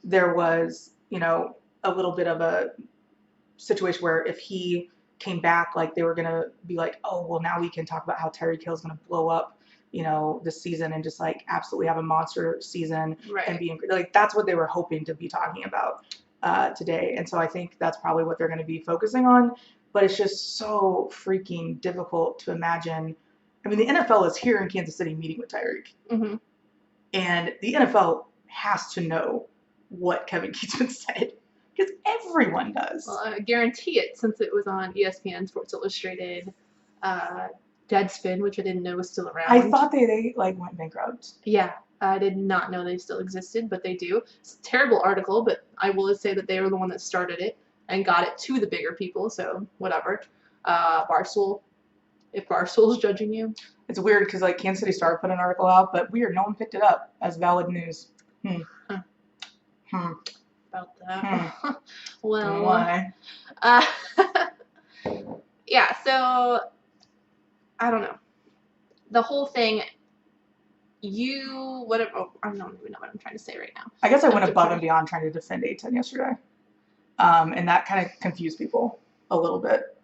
there was, a little bit of a situation where if he came back, like they were going to be like, oh, well, now we can talk about how Tyreek Hill's going to blow up, this season and just like absolutely have a monster season. Right. And be like, that's what they were hoping to be talking about today. And so I think that's probably what they're going to be focusing on. But it's just so freaking difficult to imagine. I mean, the NFL is here in Kansas City meeting with Tyreek. Mm-hmm. And the NFL has to know what Kevin Keatsman said. Because everyone does. Well, I guarantee it since it was on ESPN, Sports Illustrated, Deadspin, which I didn't know was still around. I thought they like went bankrupt. Yeah, I did not know they still existed, but they do. It's a terrible article, but I will say that they were the one that started it and got it to the bigger people, so whatever. Barstool, if Barstool's judging you. It's weird because like Kansas City Star put an article out, but weird, no one picked it up as valid news. About that. Well, why? Yeah, so I don't know. The whole thing, I don't even know what I'm trying to say right now. I guess I went above and beyond trying to defend 810 yesterday. And that kind of confused people a little bit.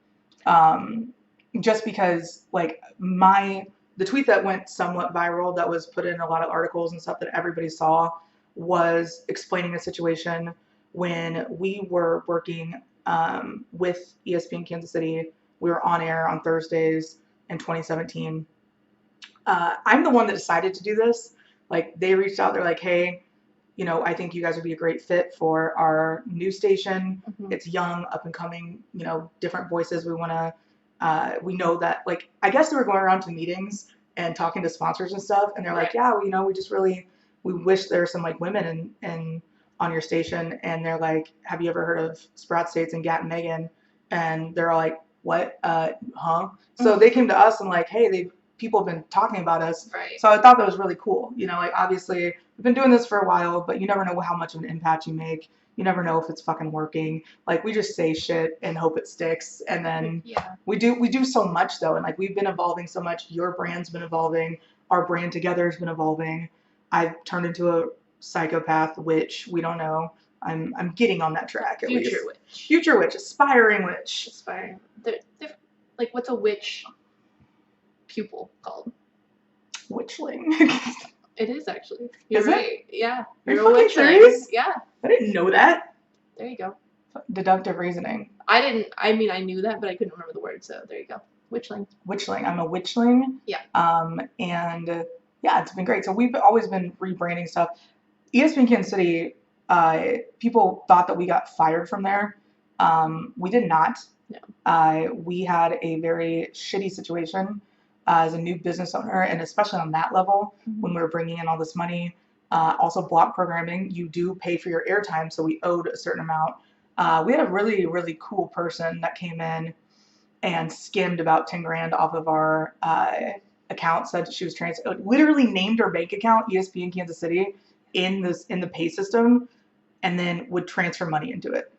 Just because like the tweet that went somewhat viral that was put in a lot of articles and stuff that everybody saw was explaining a situation when we were working with ESPN Kansas City. We were on air on Thursdays in 2017. I'm the one that decided to do this. Like, they reached out, they're like, hey, you know, I think you guys would be a great fit for our new station. It's young, up and coming, you know, different voices. We want to, we know that, like, I guess they were going around to meetings and talking to sponsors and stuff. And they're like, yeah, well, you know, we just really, we wish there were some like women in on your station. And they're like, have you ever heard of Sprots States and Gat and Megan? And they're all like, what? Huh? So they came to us and like, hey, people have been talking about us. Right. So I thought that was really cool. You know, like, obviously we've been doing this for a while, but you never know how much of an impact you make. You never know if it's fucking working. Like, we just say shit and hope it sticks. And then we do so much though. And like, we've been evolving so much. Your brand's been evolving. Our brand together has been evolving. I've turned into a psychopath witch. We don't know. I'm getting on that track at least. Future witch. Aspiring witch. Aspiring. They're, like, what's a witch pupil called? Witchling. It is actually. You're is right. It? Yeah. You're fucking serious? Yeah. I didn't know that. There you go. Deductive reasoning. I mean, I knew that, but I couldn't remember the word, so there you go. Witchling. Witchling. I'm a witchling. Yeah. And yeah, it's been great. So we've always been rebranding stuff. ESPN Kansas City, people thought that we got fired from there. We did not. No. We had a very shitty situation as a new business owner, and especially on that level, when we were bringing in all this money. Also, block programming, you do pay for your airtime, so we owed a certain amount. We had a really, really cool person that came in and skimmed about 10 grand off of our account, said she was literally named her bank account ESPN Kansas City in the pay system, and then would transfer money into it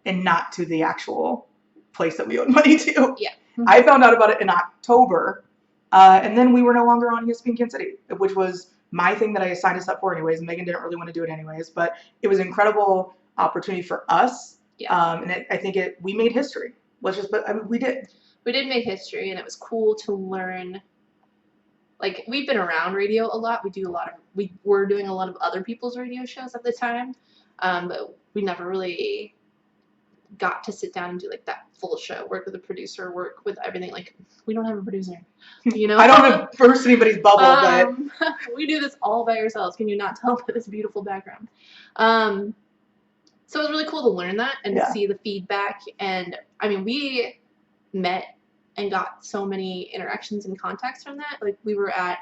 and not to the actual place that we owed money to. Yeah. I found out about it in October, and then we were no longer on ESPN Kansas City, which was my thing that I signed us up for anyways. Megan didn't really want to do it anyways, but it was an incredible opportunity for us. Yeah. And I think we made history. We did. We did make history, and it was cool to learn. Like, we've been around radio a lot. We were doing a lot of other people's radio shows at the time, but we never really got to sit down and do like that full show, work with a producer, work with everything. Like, we don't have a producer, you know. I don't want to burst anybody's bubble, but we do this all by ourselves. Can you not tell by this beautiful background? So it was really cool to learn that and to see the feedback. And I mean, we met and got so many interactions and contacts from that. Like, we were at,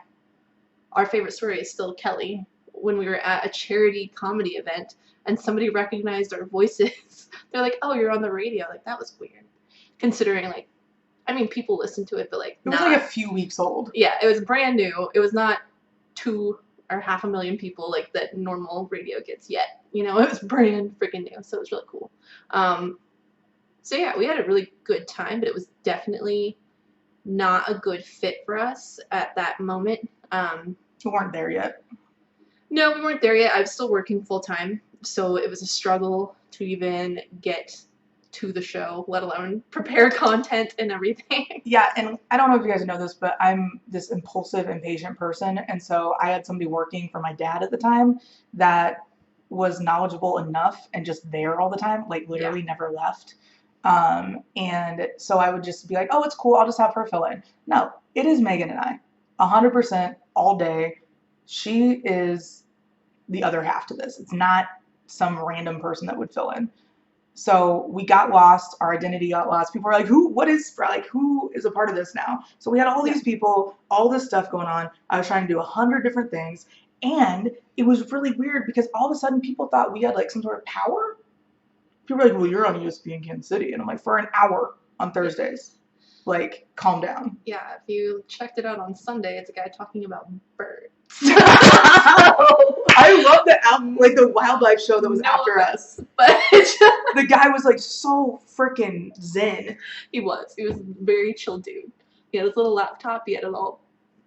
our favorite story is still Kelly, when we were at a charity comedy event and somebody recognized our voices. They're like, oh, you're on the radio. Like, that was weird. Considering, like, I mean, people listen to it, but like, it was like a few weeks old. Yeah, it was brand new. It was not 2 or 500,000 people like that normal radio gets yet. You know, it was brand freaking new. So it was really cool. So yeah, we had a really good time, but it was definitely not a good fit for us at that moment. We weren't there yet. No, we weren't there yet. I was still working full time, so it was a struggle to even get to the show, let alone prepare content and everything. Yeah, and I don't know if you guys know this, but I'm this impulsive, impatient person, and so I had somebody working for my dad at the time that was knowledgeable enough and just there all the time, like literally never left. And so I would just be like, oh, it's cool, I'll just have her fill in. No, it is Megan and I, 100% all day. She is the other half to this. It's not some random person that would fill in. So we got lost. Our identity got lost. People were like, who is a part of this now? So we had all these people, all this stuff going on. I was trying to do 100 different things. And it was really weird because all of a sudden people thought we had like some sort of power. People were like, well, you're on ESPN Kansas City. And I'm like, for an hour on Thursdays. Like, calm down. Yeah, if you checked it out on Sunday, it's a guy talking about birds. I love the wildlife show that was after us. But the guy was like so freaking zen. He was a very chill dude. He had his little laptop. He had it all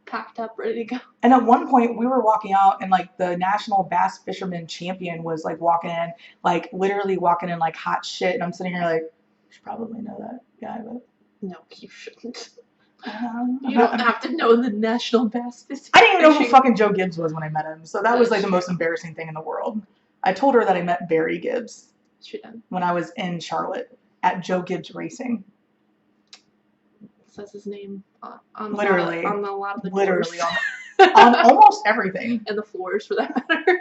packed up, ready to go. And at one point, we were walking out, and like the national bass fisherman champion was like walking in, like literally walking in like hot shit. And I'm sitting here like, you should probably know that guy, but no, you shouldn't. You don't have to know the national bass fishing. I didn't even know who fucking Joe Gibbs was when I met him, so that was like the most embarrassing thing in the world. I told her that I met Barry Gibbs She did. when I was in Charlotte at Joe Gibbs Racing. Says his name on Literally. on a lot of the Literally doors. on almost everything. And the floors, for that matter.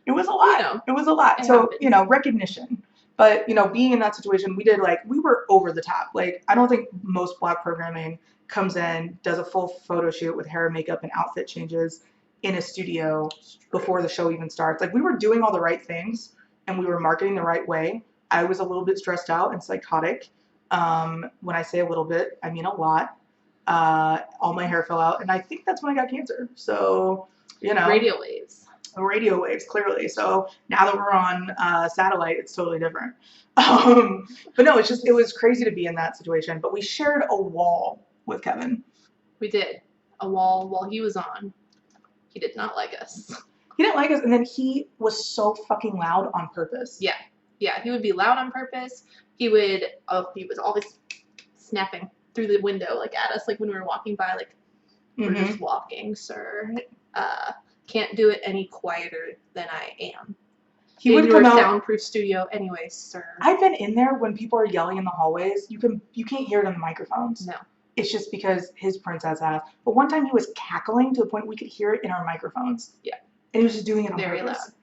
It was a lot. You know, it was a lot. it So, happens. you know, recognition. But, you know, being in that situation, we were over the top. Like, I don't think most Black programming comes in, does a full photo shoot with hair, makeup, and outfit changes in a studio before the show even starts. Like, we were doing all the right things and we were marketing the right way. I was a little bit stressed out and psychotic. When I say a little bit, I mean a lot. All my hair fell out, and I think that's when I got cancer. So, you know. Radio waves, Clearly. So now that we're on satellite, it's totally different. But no, it was crazy to be in that situation. But we shared a wall with Kevin. We did. A wall while he was on. He did not like us. He didn't like us, and then he was so fucking loud on purpose. Yeah. Yeah, he would be loud on purpose. He was always snapping through the window, like at us, like when we were walking by, like, we're just walking, sir. Can't do it any quieter than I am. He would come out. Soundproof studio, anyway, sir. I've been in there when people are yelling in the hallways. You can't hear it on the microphones. No. It's just because his princess ass. But one time he was cackling to the point we could hear it in our microphones. Yeah. And he was just doing it on Very purpose. loud.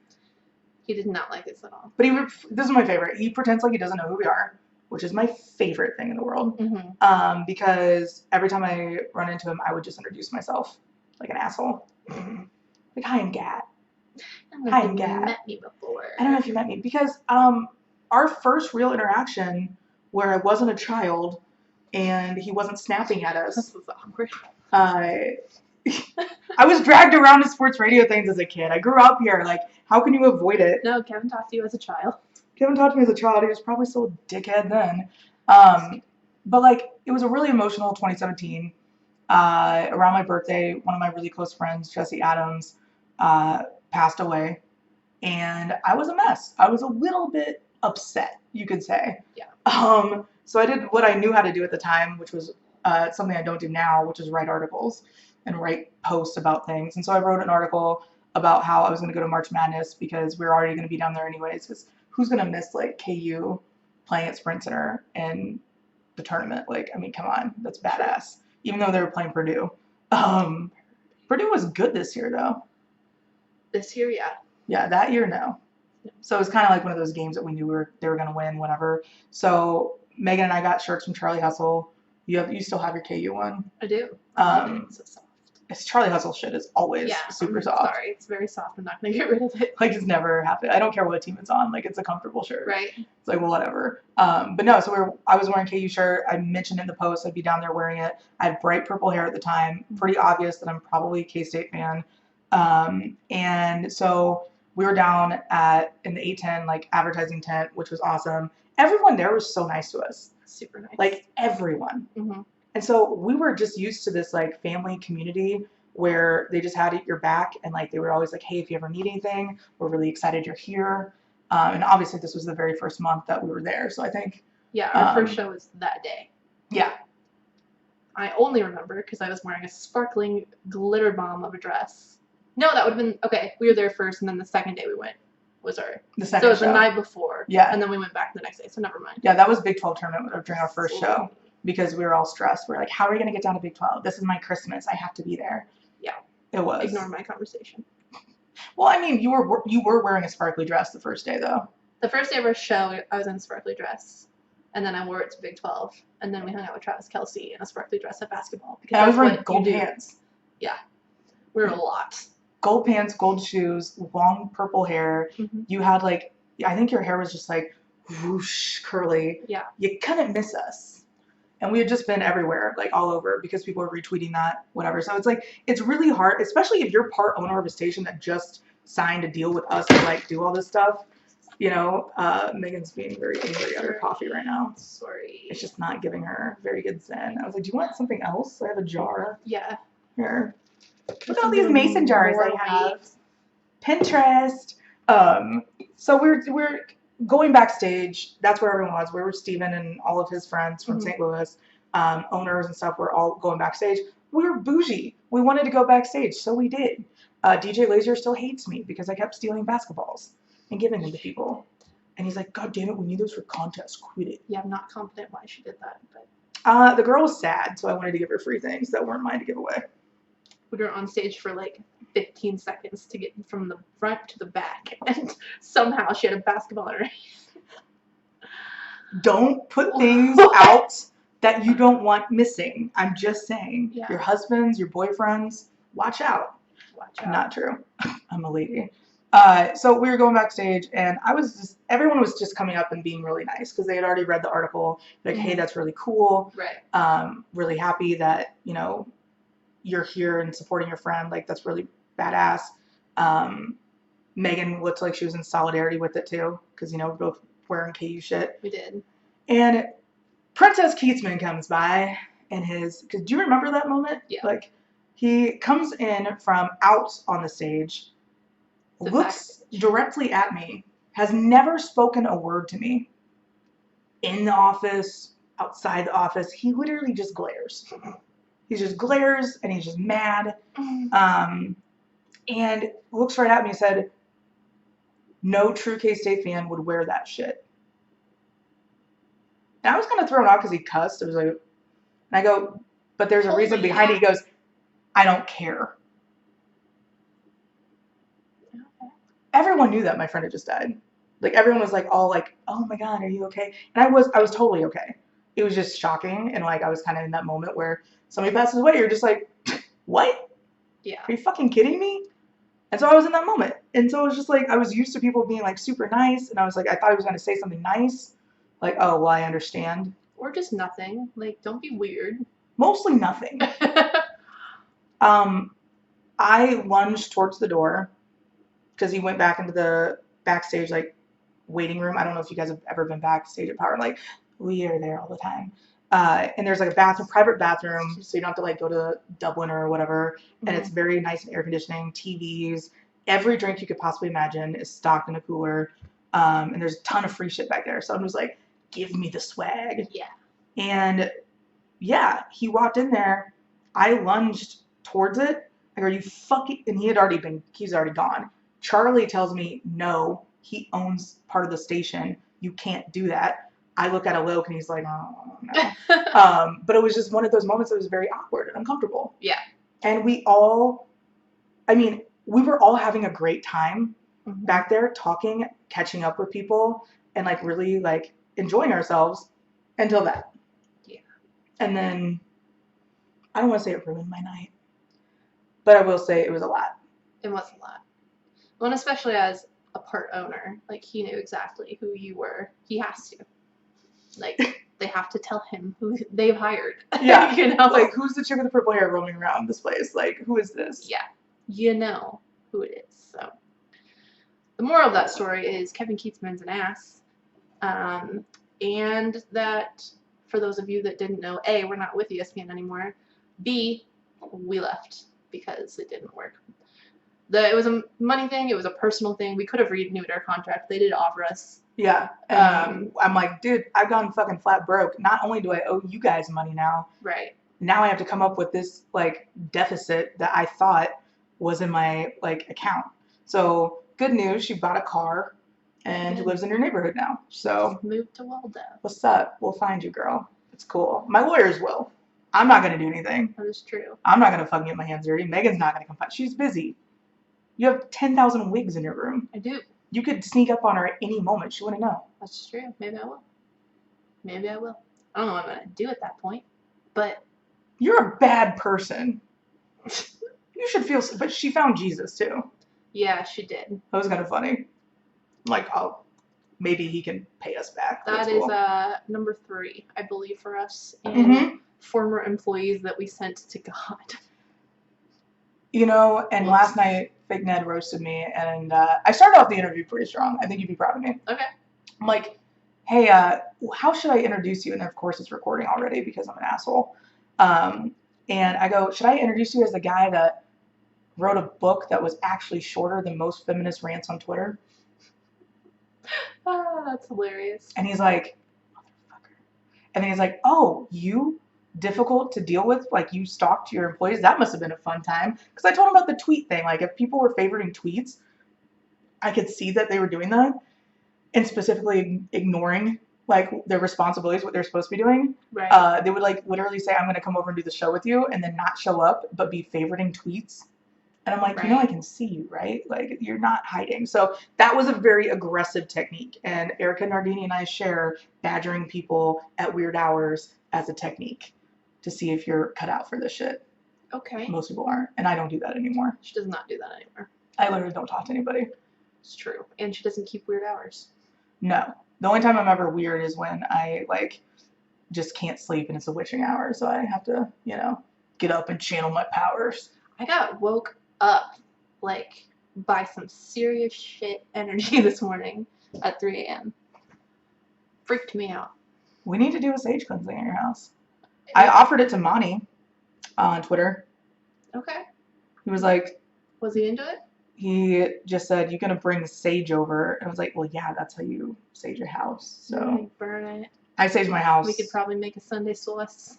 He did not like us at all. But this is my favorite. He pretends like he doesn't know who we are, which is my favorite thing in the world. Mm-hmm. Because every time I run into him, I would just introduce myself like an asshole. Like, hi, I'm Gat. Hi, I'm Gat. You met me before. I don't know if you met me. Because our first real interaction where I wasn't a child and he wasn't snapping at us. This was awkward. I was dragged around to sports radio things as a kid. I grew up here. Like, how can you avoid it? No, Kevin talked to you as a child. Kevin talked to me as a child. He was probably still a dickhead then. But, like, it was a really emotional 2017. Around my birthday, one of my really close friends, Jesse Adams, passed away. And I was a mess. I was a little bit upset, you could say. Yeah. So I did what I knew how to do at the time, which was something I don't do now, which is write articles and write posts about things. And so I wrote an article about how I was going to go to March Madness because we were already going to be down there anyways. Because who's going to miss, like, KU playing at Sprint Center in the tournament? Like, I mean, come on. That's badass. Even though they were playing Purdue. Purdue was good this year, though. This year, yeah. Yeah, that year, no. So it was kind of like one of those games that we knew they were going to win, whatever. So Megan and I got shirts from Charlie Hustle. You still have your KU one? I do. It's so soft. It's Charlie Hustle shit is always super soft. Sorry, it's very soft. I'm not going to get rid of it. Like, it's never happened. I don't care what team it's on. Like, it's a comfortable shirt. Right. It's like, well, whatever. But no, so I was wearing KU shirt. I mentioned in the post I'd be down there wearing it. I had bright purple hair at the time. Pretty obvious that I'm probably a K-State fan. And so we were down in the 810, like, advertising tent, which was awesome. Everyone there was so nice to us. Super nice. Like, everyone. Mm-hmm. And so we were just used to this, like, family community where they just had your back, and, like, they were always like, hey, if you ever need anything, we're really excited you're here. And obviously this was the very first month that we were there, so I think. Yeah, our first show was that day. Yeah. I only remember because I was wearing a sparkling glitter bomb of a dress. No, that would have been, okay, we were there first, and then the second day we went was the second so it was show. the night before. Yeah. And then we went back the next day, so never mind. Yeah, that was Big 12 tournament during our first show because we were all stressed. We were like, how are we going to get down to Big 12? This is my Christmas. I have to be there. Yeah. It was. Ignore my conversation. Well, I mean, you were wearing a sparkly dress the first day, though. The first day of our show, I was in a sparkly dress. And then I wore it to Big 12. And then we hung out with Travis Kelce in a sparkly dress at basketball. And I was wearing gold pants. Yeah. We were a lot. Gold pants, gold shoes, long purple hair. Mm-hmm. You had, like, I think your hair was just, like, whoosh, curly. Yeah. You couldn't miss us. And we had just been everywhere, like, all over, because people were retweeting that, whatever. So it's, like, it's really hard, especially if you're part owner of a station that just signed a deal with us to, like, do all this stuff. You know, Megan's being very angry at her coffee right now. Sorry. It's just not giving her very good zen. I was like, do you want something else? I have a jar. Yeah. Here. Look at all these mason jars I have. Pinterest. So we're going backstage. That's where everyone was. We were Steven and all of his friends from St. Louis, owners and stuff. We're all going backstage. We were bougie. We wanted to go backstage, so we did. DJ Laser still hates me because I kept stealing basketballs and giving them to people. And he's like, God damn it, we need those for contests. Quit it. Yeah, I'm not confident why she did that, but The girl was sad, so I wanted to give her free things that weren't mine to give away. we were on stage for like 15 seconds to get from the front to the back, and somehow she had a basketball in her hand. Don't put things out that you don't want missing. I'm just saying. Yeah. Your husbands, your boyfriends, watch out. Watch out. Not true. I'm a lady. So we were going backstage, and everyone was just coming up and being really nice because they had already read the article. Like, hey, that's really cool. Right. Really happy that, you know, you're here and supporting your friend. Like, that's really badass. Megan looked like she was in solidarity with it too, because, you know, we're both wearing KU shit. We did. And Princess Keatsman comes by in because do you remember that moment? Yeah. Like, he comes in from out on the stage, looks directly at me, has never spoken a word to me. In the office, outside the office, he literally just glares. He just glares and he's just mad. And looks right at me and said, no true K-State fan would wear that shit. And I was kind of thrown off because he cussed. It was like, and I go, but there's a reason behind it. He goes, I don't care. Okay. Everyone knew that my friend had just died. Like, everyone was like, all like, oh my God, are you okay? And I was totally okay. It was just shocking. And like, I was kind of in that moment where somebody passes away. You're just like, what? Yeah. Are you fucking kidding me? And so I was in that moment. And so it was just like, I was used to people being like super nice. And I was like, I thought he was going to say something nice. Like, oh, well, I understand. Or just nothing. Like, don't be weird. Mostly nothing. I lunged towards the door because he went back into the backstage, like, waiting room. I don't know if you guys have ever been backstage at Power. Like, we are there all the time. And there's like a private bathroom, so you don't have to like go to Dublin or whatever. Mm-hmm. And it's very nice and air conditioning, TVs, every drink you could possibly imagine is stocked in a cooler. And there's a ton of free shit back there. So I'm just like, give me the swag. Yeah. And yeah, he walked in there. I lunged towards it. I go, you fucking, and he's already gone. Charlie tells me, no, he owns part of the station. You can't do that. I look at Alok and he's like, oh, no. But it was just one of those moments that was very awkward and uncomfortable. Yeah. And we were all having a great time back there, talking, catching up with people, and like really like enjoying ourselves until that. Yeah. And then, I don't want to say it ruined my night, but I will say it was a lot. It was a lot. Well, and especially as a part owner, like he knew exactly who you were. He has to. Like, they have to tell him who they've hired. Yeah. You know? Like, who's the chick with the purple hair roaming around this place? Like, who is this? Yeah. You know who it is. So, the moral of that story is Kevin Keatsman's an ass. And that, for those of you that didn't know, A, we're not with ESPN anymore. B, we left because it didn't work. It was a money thing. It was a personal thing. We could have renewed our contract. They did offer us. Yeah. And I'm like, dude, I've gone fucking flat broke. Not only do I owe you guys money now. Right. Now I have to come up with this, like, deficit that I thought was in my, like, account. So, good news. She bought a car and lives in your neighborhood now. So. Just moved to Waldo. What's up? We'll find you, girl. It's cool. My lawyers will. I'm not going to do anything. That is true. I'm not going to fucking get my hands dirty. Megan's not going to come find. She's busy. You have 10,000 wigs in your room. I do. You could sneak up on her at any moment. She wouldn't know. That's true. Maybe I will. Maybe I will. I don't know what I'm going to do at that point. But. You're a bad person. You should feel. But she found Jesus, too. Yeah, she did. That was kind of funny. Like, oh, maybe he can pay us back. That is number 3, I believe, for us. And former employees that we sent to God. You know, and last night, Fake Ned roasted me, and I started off the interview pretty strong. I think you'd be proud of me. Okay. I'm like, hey, how should I introduce you? And of course, it's recording already because I'm an asshole. And I go, should I introduce you as the guy that wrote a book that was actually shorter than most feminist rants on Twitter? Ah, that's hilarious. And he's like, motherfucker. And then he's like, oh, you? difficult to deal with, like you stalked your employees, that must have been a fun time. Because I told them about the tweet thing. Like if people were favoriting tweets, I could see that they were doing that and specifically ignoring like their responsibilities, what they're supposed to be doing. Right. They would like literally say, I'm going to come over and do the show with you, and then not show up, but be favoriting tweets. And I'm like, you know, I Right. can see you, right? Like, you're not hiding. So that was a very aggressive technique. And Erica Nardini and I share badgering people at weird hours as a technique to see if you're cut out for this shit. Okay. Most people aren't. And I don't do that anymore. She does not do that anymore. I literally don't talk to anybody. It's true. And she doesn't keep weird hours. No. The only time I'm ever weird is when I, like, just can't sleep and it's a witching hour. So I have to, you know, get up and channel my powers. I got woke up like by some serious shit energy this morning at 3 a.m. Freaked me out. We need to do a sage cleansing at your house. I offered it to Monty on Twitter. Okay. He was like, Was he into it? he just said, you're going to bring sage over. And I was like, well, yeah, that's how you sage your house. So Like, burn it. I sage my house. We could probably make a Sunday sauce.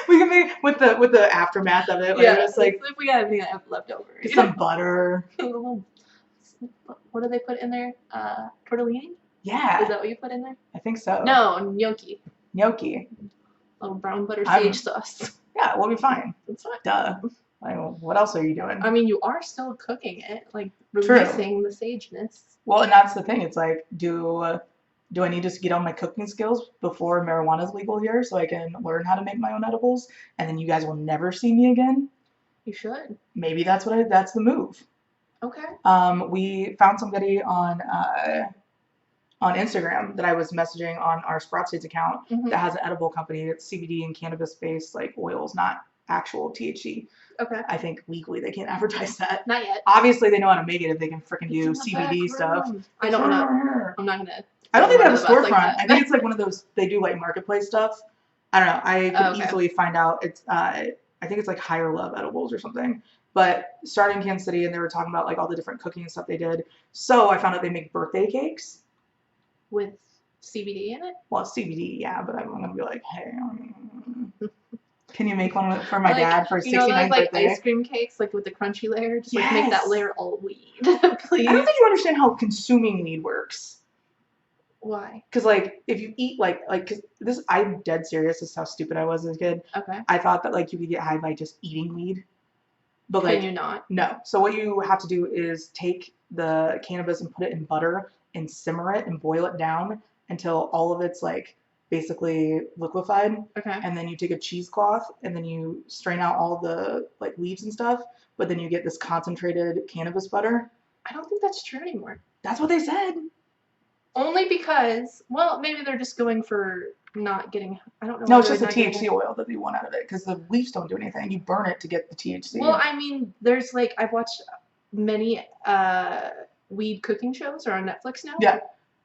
We can make with the aftermath of it. Like, Yeah, it's like if we got anything left over. get some butter. What do they put in there? Tortellini? Yeah, Is that what you put in there? I think so. No, gnocchi. Gnocchi. Little brown butter I'm- sage sauce. Yeah, we'll be fine. That's fine. Duh. Like, what else are you doing? I mean, you are still cooking it, like True. releasing the sageness. Well, and that's the thing. It's like, do I need to get on my cooking skills before marijuana is legal here so I can learn how to make my own edibles, and then you guys will never see me again? You should. Maybe that's the move. Okay. We found somebody on Instagram that I was messaging on our Sprots account Mhm. that has an edible company. It's CBD and cannabis based, like oils, not actual THC. Okay. I think legally they can't advertise that. Not yet. Obviously, they know how to make it if they can freaking do It's in the CBD back stuff. room. I don't know. I'm not gonna. I don't think they have a About storefront. like that. I think it's like one of those, they do like marketplace stuff. I don't know. I could Oh, okay. easily find out. It's I think it's like Higher Love Edibles or something. But started in Kansas City, and they were talking about like all the different cooking and stuff they did. So I found out they make birthday cakes. With CBD in it. Well, CBD, yeah, but I'm gonna be like, hey, can you make one for my Like, dad for his you know 69th those like birthday? ice cream cakes, like with the crunchy layer. Just like make that Yes. layer all weed, please. I don't think you understand how consuming weed works. Why? Because like if you eat cause this, I'm dead serious. This is how stupid I was as a kid. Okay. I thought that like you could get high by just eating weed, but Can like you not? no. So what you have to do is take the cannabis and put it in butter and simmer it and boil it down until all of it's like basically liquefied. Okay. And then you take a cheesecloth and then you strain out all the like leaves and stuff, but then you get this concentrated cannabis butter. I don't think that's true anymore. That's what they said. Only because, well, maybe they're just going for not getting. I don't know. No, why it's they're just the not getting THC oil that they want out of it because the leaves don't do anything. You burn it to get the THC. Well, I mean, there's like I've watched many weed cooking shows are on Netflix now. Yeah.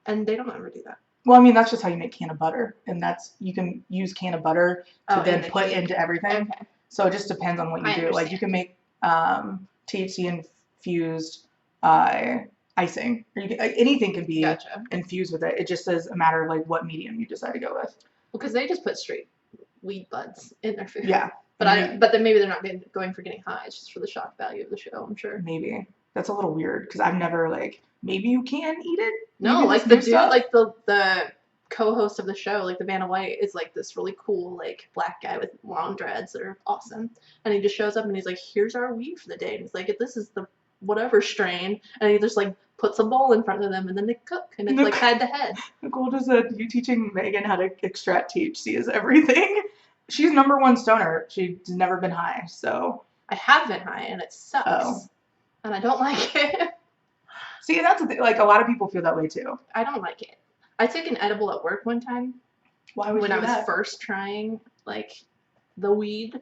And they don't ever do that. Well, I mean, that's just how you make can of butter, and that's you can use can of butter to Oh, then in the put cake. into everything. Okay. So it just depends on what you I do. Like you can make THC infused icing, or you can, anything can be Gotcha. infused with it. It just is a matter of like what medium you decide to go with. Because they just put straight weed buds in their food. Yeah, But then maybe they're not going for getting high. It's just for the shock value of the show. I'm sure. maybe that's a little weird because I've never like maybe you can eat it. No, Maybe like this the new dude, stuff? like the co-host of the show, like the Vanna White, is like this really cool like black guy with long dreads that are awesome, and he just shows up and he's like, "Here's our weed for the day," and he's like, "This is the whatever strain," and he just like puts a bowl in front of them and then they cook, and it's like head to head. Nicole just said, you teaching Megan how to extract THC is everything. She's #1 stoner. She's never been high, so. I have been high and it sucks, Oh. and I don't like it. See, that's the thing. Like, a lot of people feel that way, too. I don't like it. I took an edible at work one time. Why would when you I do was that? first trying like the weed.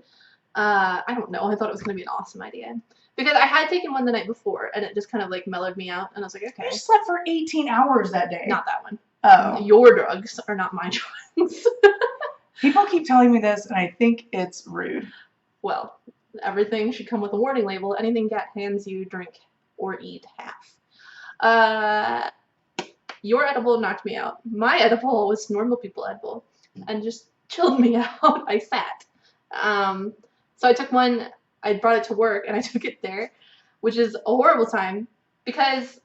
I don't know. I thought it was gonna be an awesome idea because I had taken one the night before and it just kind of like mellowed me out, and I was like, okay, You slept for 18 hours that day. not that one. Oh. Your drugs are not my drugs. People keep telling me this, and I think it's rude. Well, everything should come with a warning label. Anything Gat hands you, drink or eat half. Your edible knocked me out. My edible was normal people edible, and just chilled me out. I sat. So I took one. I brought it to work and I took it there, which is a horrible time because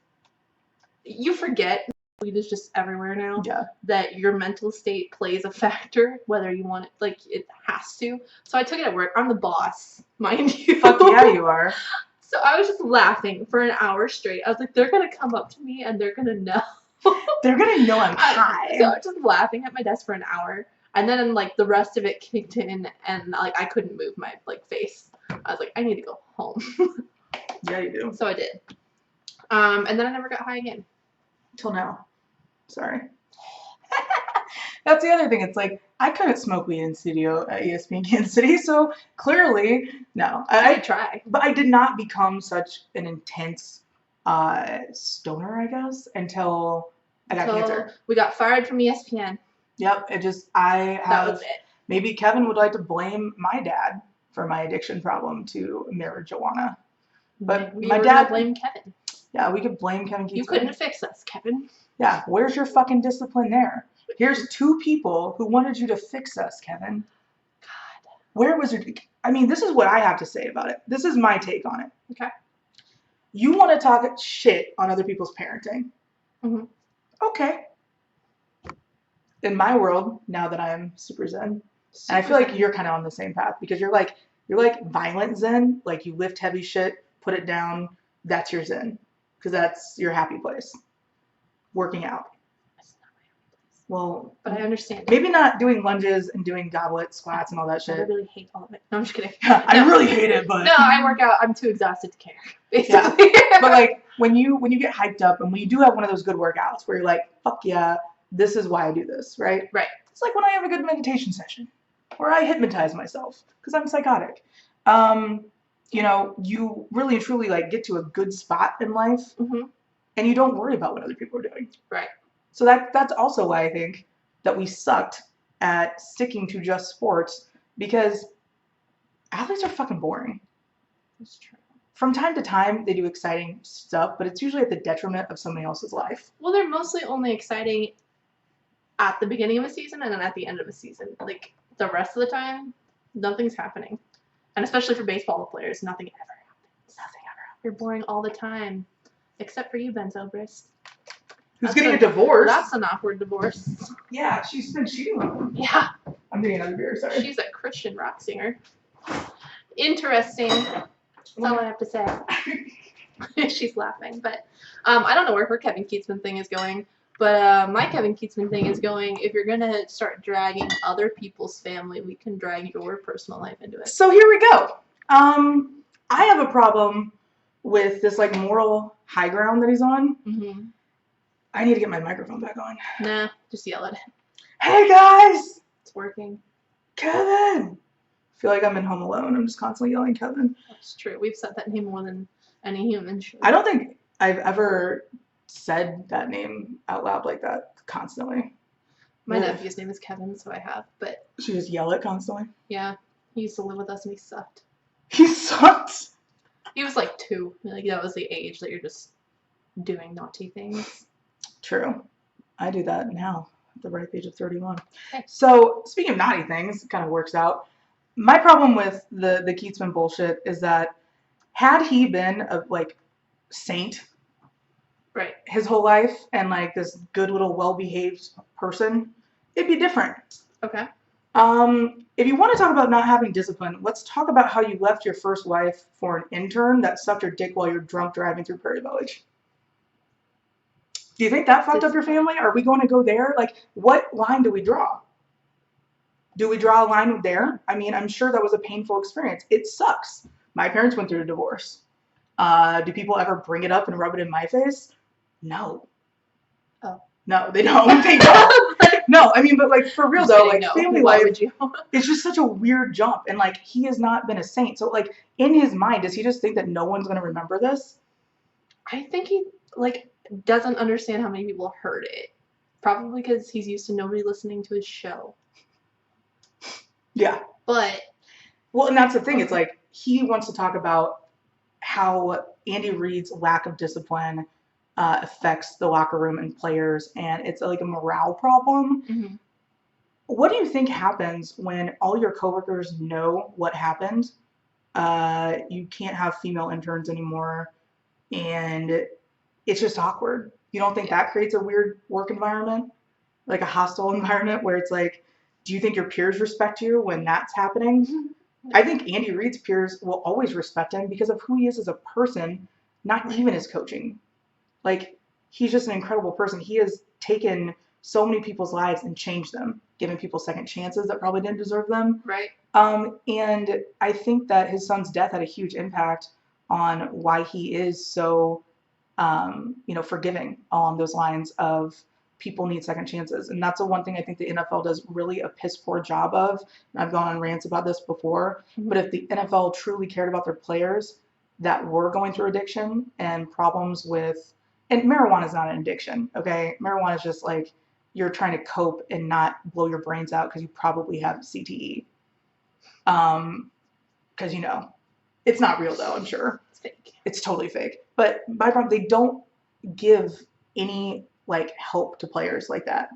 you forget weed is just everywhere now. Yeah. That your mental state plays a factor, whether you want it, like it has to. So I took it at work. I'm the boss, mind you. Fuck yeah, you are. So I was just laughing for an hour straight. I was like, they're gonna come up to me and they're gonna know. They're gonna know I'm high. So I was just laughing at my desk for an hour, and then like the rest of it kicked in, and like I couldn't move my like face. I was like, I need to go home. Yeah, you do. So I did. And then I never got high again. Till now. Sorry. That's the other thing. It's like I couldn't smoke weed in studio at ESPN Kansas City, so clearly no. I try. But I did not become such an intense stoner, I guess, until I got cancer. We got fired from ESPN. Yep. That was it. Maybe Kevin would like to blame my dad for my addiction problem to marijuana. But my dad blame Kevin. Yeah, we could blame Kevin Keats. You couldn't fix us, Kevin. Yeah, where's your fucking discipline there? Here's two people who wanted you to fix us, Kevin. God. Where was your... I mean, this is what I have to say about it. This is my take on it. Okay. You want to talk shit on other people's parenting. Mm-hmm. Okay. In my world, now that I'm super zen, and I feel like you're kind of on the same path because you're like violent zen, like you lift heavy shit, put it down, that's your zen. Because that's your happy place. Working out. That's not my happy place. Well, but I understand. Maybe not doing lunges and doing goblet squats and all that shit. I really hate all of it. No, I'm just kidding. I really hate it, but no, I work out. I'm too exhausted to care. Basically. Yeah. But like when you get hyped up and when you do have one of those good workouts where you're like, fuck yeah, this is why I do this, right? Right. It's like when I have a good meditation session where I hypnotize myself because I'm psychotic. You know, you really and truly like get to a good spot in life, mm-hmm. and you don't worry about what other people are doing. Right. So that's also why I think that we sucked at sticking to just sports because athletes are fucking boring. That's true. From time to time, they do exciting stuff, but it's usually at the detriment of somebody else's life. Well, they're mostly only exciting at the beginning of a season and then at the end of a season. Like the rest of the time, nothing's happening. And especially for baseball players, nothing ever happens. Nothing ever happens. You're boring all the time. Except for you, Ben Zobrist. Who's getting a divorce. That's an awkward divorce. Yeah, she's been cheating on him. Yeah. I'm getting another beer, sorry. She's a Christian rock singer. Interesting. That's all I have to say. She's laughing. But I don't know where her Kevin Keatsman thing is going. But my Kevin Keatsman thing is going, if you're going to start dragging other people's family, we can drag your personal life into it. So here we go. I have a problem with this like moral high ground that he's on. Mm-hmm. I need to get my microphone back on. Nah, just yell at it. Hey guys! It's working. Kevin! I feel like I'm in Home Alone. I'm just constantly yelling Kevin. That's true. We've said that name more than any human should. I don't think I've ever said that name out loud like that constantly. My nephew's name is Kevin, so I have, but... She just yell it constantly? Yeah. He used to live with us and he sucked. He sucked? He was like 2. Like, that was the age that you're just doing naughty things. True. I do that now at the ripe age of 31. Okay. So, speaking of naughty things, it kind of works out. My problem with the Keatsman bullshit is that had he been a, like, saint right, his whole life and, like, this good little well-behaved person, it'd be different. Okay. If you want to talk about not having discipline, let's talk about how you left your first wife for an intern that sucked your dick while you're drunk driving through Prairie Village. Do you think that fucked up your family? Are we going to go there? Like, what line do we draw? Do we draw a line there? I mean, I'm sure that was a painful experience. It sucks. My parents went through a divorce. Do people ever bring it up and rub it in my face? No. Oh. No, they don't. They don't. No, I mean, but like for real though, like family life, it's just such a weird jump. And like, he has not been a saint. So like in his mind, does he just think that no one's going to remember this? I think he like doesn't understand how many people heard it. Probably because he's used to nobody listening to his show. Yeah. But. Well, and that's the thing. It's like he wants to talk about how Andy Reid's lack of discipline affects the locker room and players, and it's like a morale problem. Mm-hmm. What do you think happens when all your coworkers know what happened? You can't have female interns anymore, and it's just awkward. You don't think that creates a weird work environment, like a hostile environment where it's like, do you think your peers respect you when that's happening? I think Andy Reid's peers will always respect him because of who he is as a person, not even his coaching. Like, he's just an incredible person. He has taken so many people's lives and changed them, given people second chances that probably didn't deserve them. Right. And I think that his son's death had a huge impact on why he is so, forgiving along those lines of people need second chances. And that's the one thing I think the NFL does really a piss poor job of. And I've gone on rants about this before, but if the NFL truly cared about their players that were going through addiction and problems with, and marijuana is not an addiction, okay? Marijuana is just like you're trying to cope and not blow your brains out because you probably have CTE. Because, it's not real though, I'm sure. It's fake. It's totally fake. But they don't give any like help to players like that.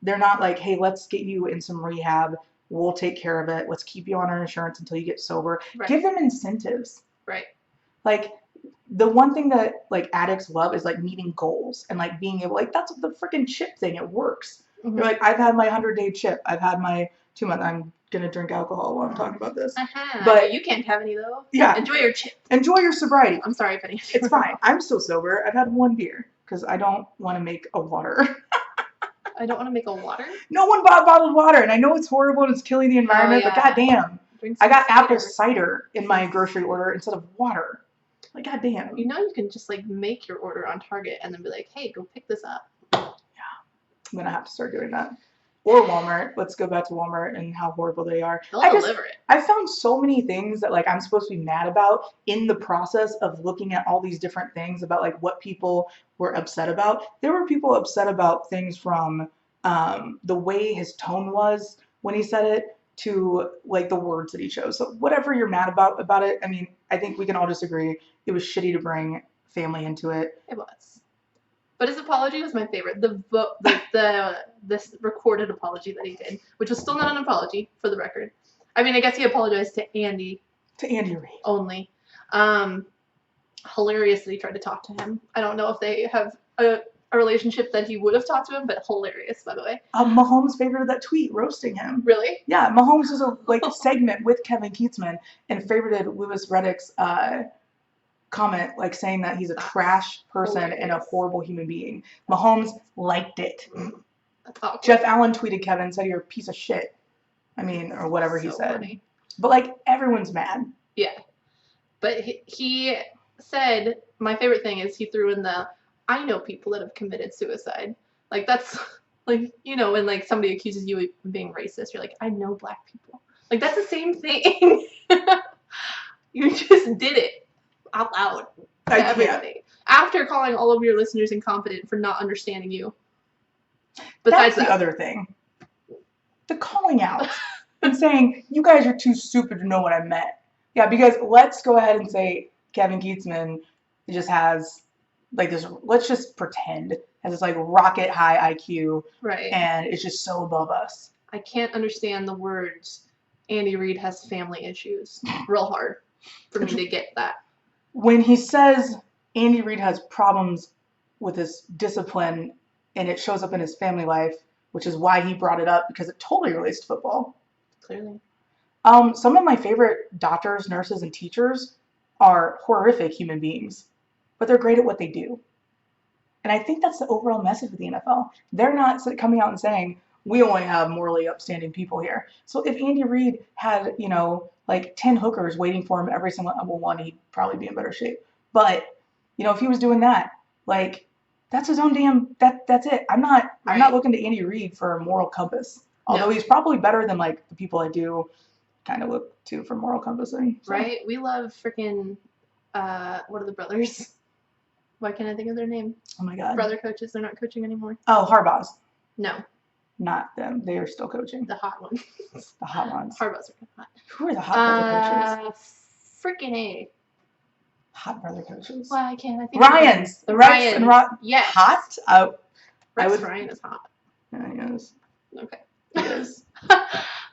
They're not like, hey, let's get you in some rehab. We'll take care of it. Let's keep you on our insurance until you get sober. Right. Give them incentives. Right. Like, the one thing that like addicts love is like meeting goals and like being able, like, that's the freaking chip thing. It works. Mm-hmm. You're like, I've had my 100-day chip. I've had my 2-month. I'm gonna drink alcohol while I'm talking about this. But you can't have any though. Yeah. Enjoy your chip. Enjoy your sobriety. I'm sorry if any. It's fine. I'm still sober. I've had one beer because I don't want to make a water. I don't want to make a water? No one bought bottled water, and I know it's horrible and it's killing the environment, but goddamn. I got apple cider in my grocery order instead of water. Like, goddamn. You can just like make your order on Target and then be like, hey, go pick this up. Yeah. I'm going to have to start doing that. Or Walmart. Let's go back to Walmart and how horrible they are. They'll deliver it. I found so many things that like I'm supposed to be mad about in the process of looking at all these different things about like what people were upset about. There were people upset about things from the way his tone was when he said it to like the words that he chose. So whatever you're mad about it, I mean, I think we can all disagree. It was shitty to bring family into it. It was. But his apology was my favorite. This recorded apology that he did, which was still not an apology, for the record. I mean, I guess he apologized to Andy. To Andy Reid. Only. Hilariously tried to talk to him. I don't know if they have a relationship that he would have talked to him, but hilarious, by the way. Mahomes favorited that tweet roasting him. Really? Yeah, Mahomes was a segment with Kevin Keatsman and favorited Louis Reddick's comment, like saying that he's a trash person and a horrible human being. Mahomes liked it. Jeff Allen tweeted Kevin, said you're a piece of shit. I mean, or whatever he said. Funny. But like everyone's mad. Yeah. But he said, my favorite thing is he threw in I know people that have committed suicide. Like that's like, when like somebody accuses you of being racist, you're like, I know black people. Like that's the same thing. You just did it out loud to everybody. After calling all of your listeners incompetent for not understanding you. Besides that's the other thing. The calling out and saying, you guys are too stupid to know what I meant. Yeah, because let's go ahead and say Kevin Keatsman just has like this, let's just pretend, has this like rocket high IQ. Right. And it's just so above us. I can't understand the words, Andy Reid has family issues. Real hard for me to get that. When he says Andy Reid has problems with his discipline and it shows up in his family life, which is why he brought it up because it totally relates to football. Clearly. Some of my favorite doctors, nurses, and teachers are horrific human beings, but they're great at what they do. And I think that's the overall message of the NFL. They're not coming out and saying, we only have morally upstanding people here. So if Andy Reid had, like 10 hookers waiting for him every single one, he'd probably be in better shape. But, if he was doing that, like, that's his own that's it. I'm not looking to Andy Reid for a moral compass. Although he's probably better than like the people I do kind of look to for moral compassing. So. Right? We love freaking, what are the brothers? Why can't I think of their name? Oh my God. Brother coaches, they're not coaching anymore. Oh, Harbaugh's. No. Not them. They are still coaching. The hot ones. The hot ones. Harbaugh's are hot. Who are the hot brother coaches? Freaking A. Hot brother coaches. Why can't I think Ryans. The Ryans. And yes. Hot? Rex Ryan is hot. Yeah, he is. Okay. He is.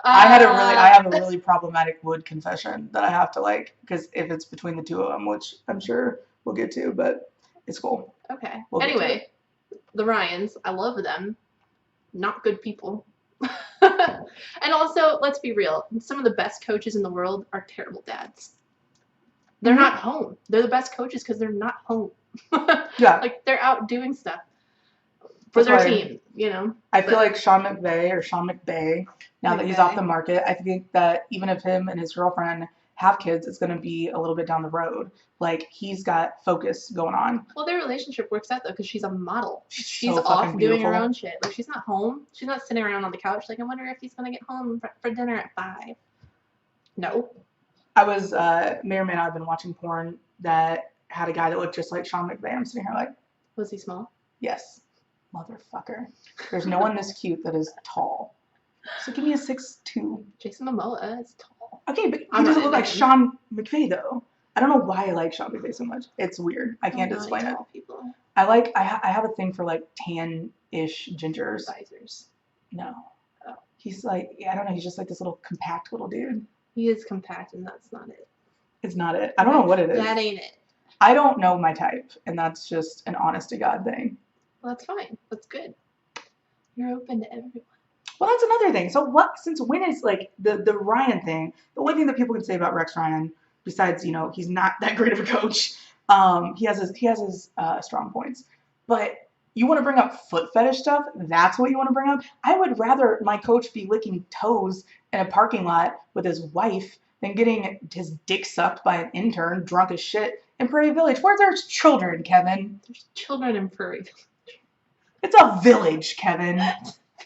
I have a really problematic wood confession that I have to like, because if it's between the two of them, which I'm sure we'll get to, but it's cool. Okay. We'll Anyway, the Ryans, I love them. Not good people. And also, let's be real, some of the best coaches in the world are terrible dads. They're not home. They're the best coaches because they're not home. Yeah. Like, they're out doing stuff for their team, you know? I feel like Sean McVay, now that he's off the market, I think that even if him and his girlfriend have kids, it's going to be a little bit down the road. Like, he's got focus going on. Well, their relationship works out, though, because she's a model. She's so off doing beautiful. her own shit. Like, she's not home. She's not sitting around on the couch like, I wonder if he's going to get home for dinner at 5. No. I was, may or may not have been watching porn that had a guy that looked just like Sean McVay. I'm sitting here like... Was he small? Yes. Motherfucker. There's no one this cute that is tall. So give me a 6'2". Jason Momoa is tall. Okay, but he doesn't look like Sean McVay, though. I don't know why I like Sean McVay so much. It's weird. I can't explain it. People. I have a thing for like tan-ish gingers. Advisors. No. Oh. He's like, I don't know. He's just like this little compact little dude. He is compact, and that's not it. It's not it. I don't know what it is. That ain't it. I don't know my type, and that's just an honest to God thing. Well, that's fine. That's good. You're open to everyone. Well, that's another ththing. So since when is like the Ryan thing, the only thing that people can say about Rex Ryan, besides, you know, he's not that great of a coach, he has his strong points. But you want to bring up foot fetish stuff? That's what you want to bring up? I would rather my coach be licking toes in a parking lot with his wife than getting his dick sucked by an intern drunk as shit in Prairie Village, where there's children, Kevin. There's children in Prairie Village. It's a village, Kevin.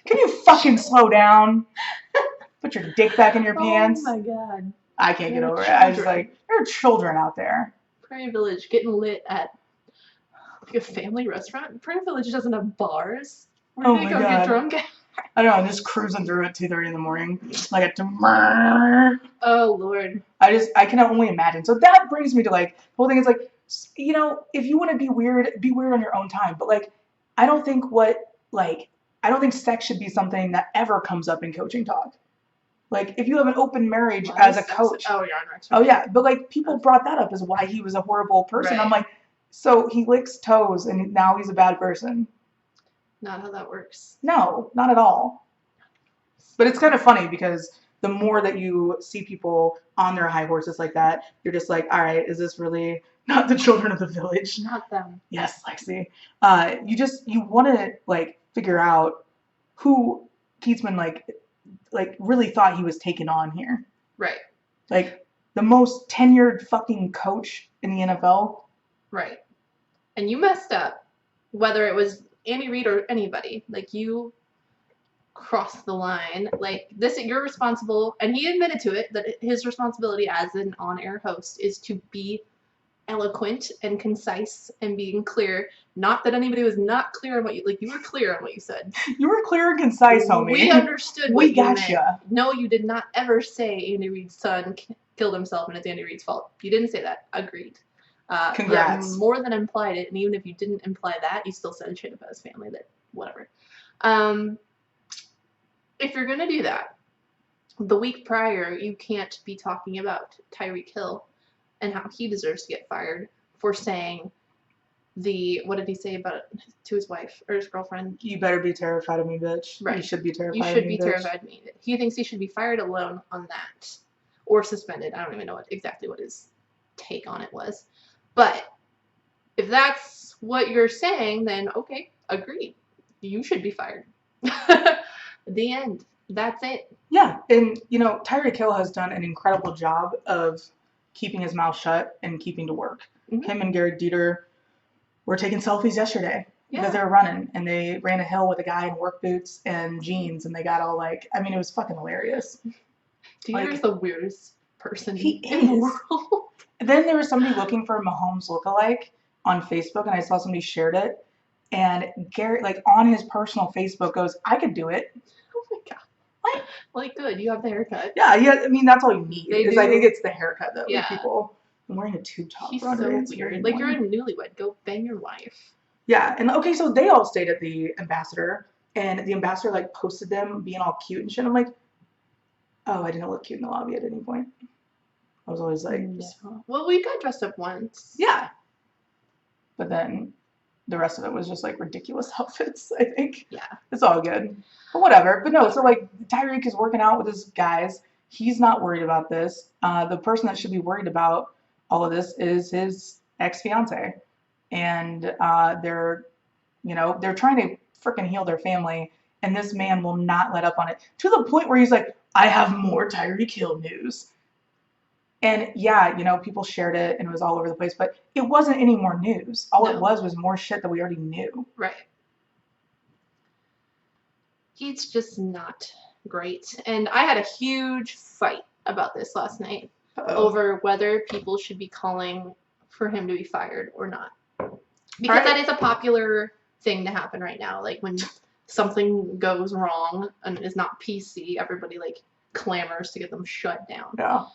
Can you fucking slow down? Put your dick back in your pants. Oh my god. I can't get over it. I was like, there are children out there. Prairie Village getting lit at like a family restaurant. Prairie Village doesn't have bars. Where do they go get drunk at? I don't know, I'm just cruising through at 2:30 in the morning. Like a oh Lord. I can only imagine. So that brings me to like the whole thing is like, you know, if you want to be weird on your own time. But like I don't think sex should be something that ever comes up in coaching talk. Like, if you have an open marriage as a coach. Oh, yeah. But, like, people brought that up as why he was a horrible person. Right. I'm like, so he licks toes and now he's a bad person. Not how that works. No, not at all. But it's kind of funny because the more that you see people on their high horses like that, you're just like, all right, is this really not the children of the village? Not them. Yes, Lexi. You want to, like, figure out who Keatsman, like really thought he was taking on here. Right. Like, the most tenured fucking coach in the NFL. Right. And you messed up, whether it was Andy Reid or anybody. Like, you crossed the line. Like, you're responsible, and he admitted to it, that his responsibility as an on-air host is to be eloquent and concise and being clear. Not that anybody was not clear on what you were clear on what you said. You were clear and concise, homie. We understood what you meant. No, you did not ever say Andy Reid's son killed himself and it's Andy Reid's fault. You didn't say that. Agreed. Congrats. You more than implied it, and even if you didn't imply that, you still said shit about his family. That whatever. If you're gonna do that, the week prior, you can't be talking about Tyreek Hill and how he deserves to get fired for saying what did he say about it to his wife or his girlfriend? You better be terrified of me, bitch. Right. You should be terrified of me, You should be terrified of me. He thinks he should be fired alone on that. Or suspended. I don't even know exactly what his take on it was. But if that's what you're saying, then okay, agreed. You should be fired. The end. That's it. Yeah, and you know, Tyreek Hill has done an incredible job of keeping his mouth shut and keeping to work. Mm-hmm. Him and Garrett Dieter were taking selfies yesterday because they were running, and they ran a hill with a guy in work boots and jeans, and they got all like, I mean, it was fucking hilarious. Dieter's the weirdest person in the world. Then there was somebody looking for a Mahomes lookalike on Facebook, and I saw somebody shared it, and Garrett, like on his personal Facebook, goes, "I could do it." Oh my god! What? Like, good. You have the haircut. Yeah. I mean, that's all you need. I think it's the haircut that people. I'm wearing a tube top. He's so weird. Like, you're a newlywed. Go bang your wife. Yeah, and okay, so they all stayed at the Ambassador, and the Ambassador like posted them being all cute and shit. I'm like, Oh, I didn't look cute in the lobby at any point. I was always like, no. Well, we got dressed up once. yeah. But then the rest of it was just like ridiculous outfits, I think. Yeah. It's all good. But whatever. But no, so like Tyreek is working out with his guys. He's not worried about this. The person that should be worried about all of this is his ex-fiance. And they're trying to freaking heal their family. And this man will not let up on it to the point where he's like, I have more Tyreek Hill news. And yeah, people shared it and it was all over the place, but it wasn't any more news. All it was more shit that we already knew. Right. He's just not great. And I had a huge fight about this last night over whether people should be calling for him to be fired or not. Because that is a popular thing to happen right now. Like when something goes wrong and is not PC, everybody like clamors to get them shut down. Yeah.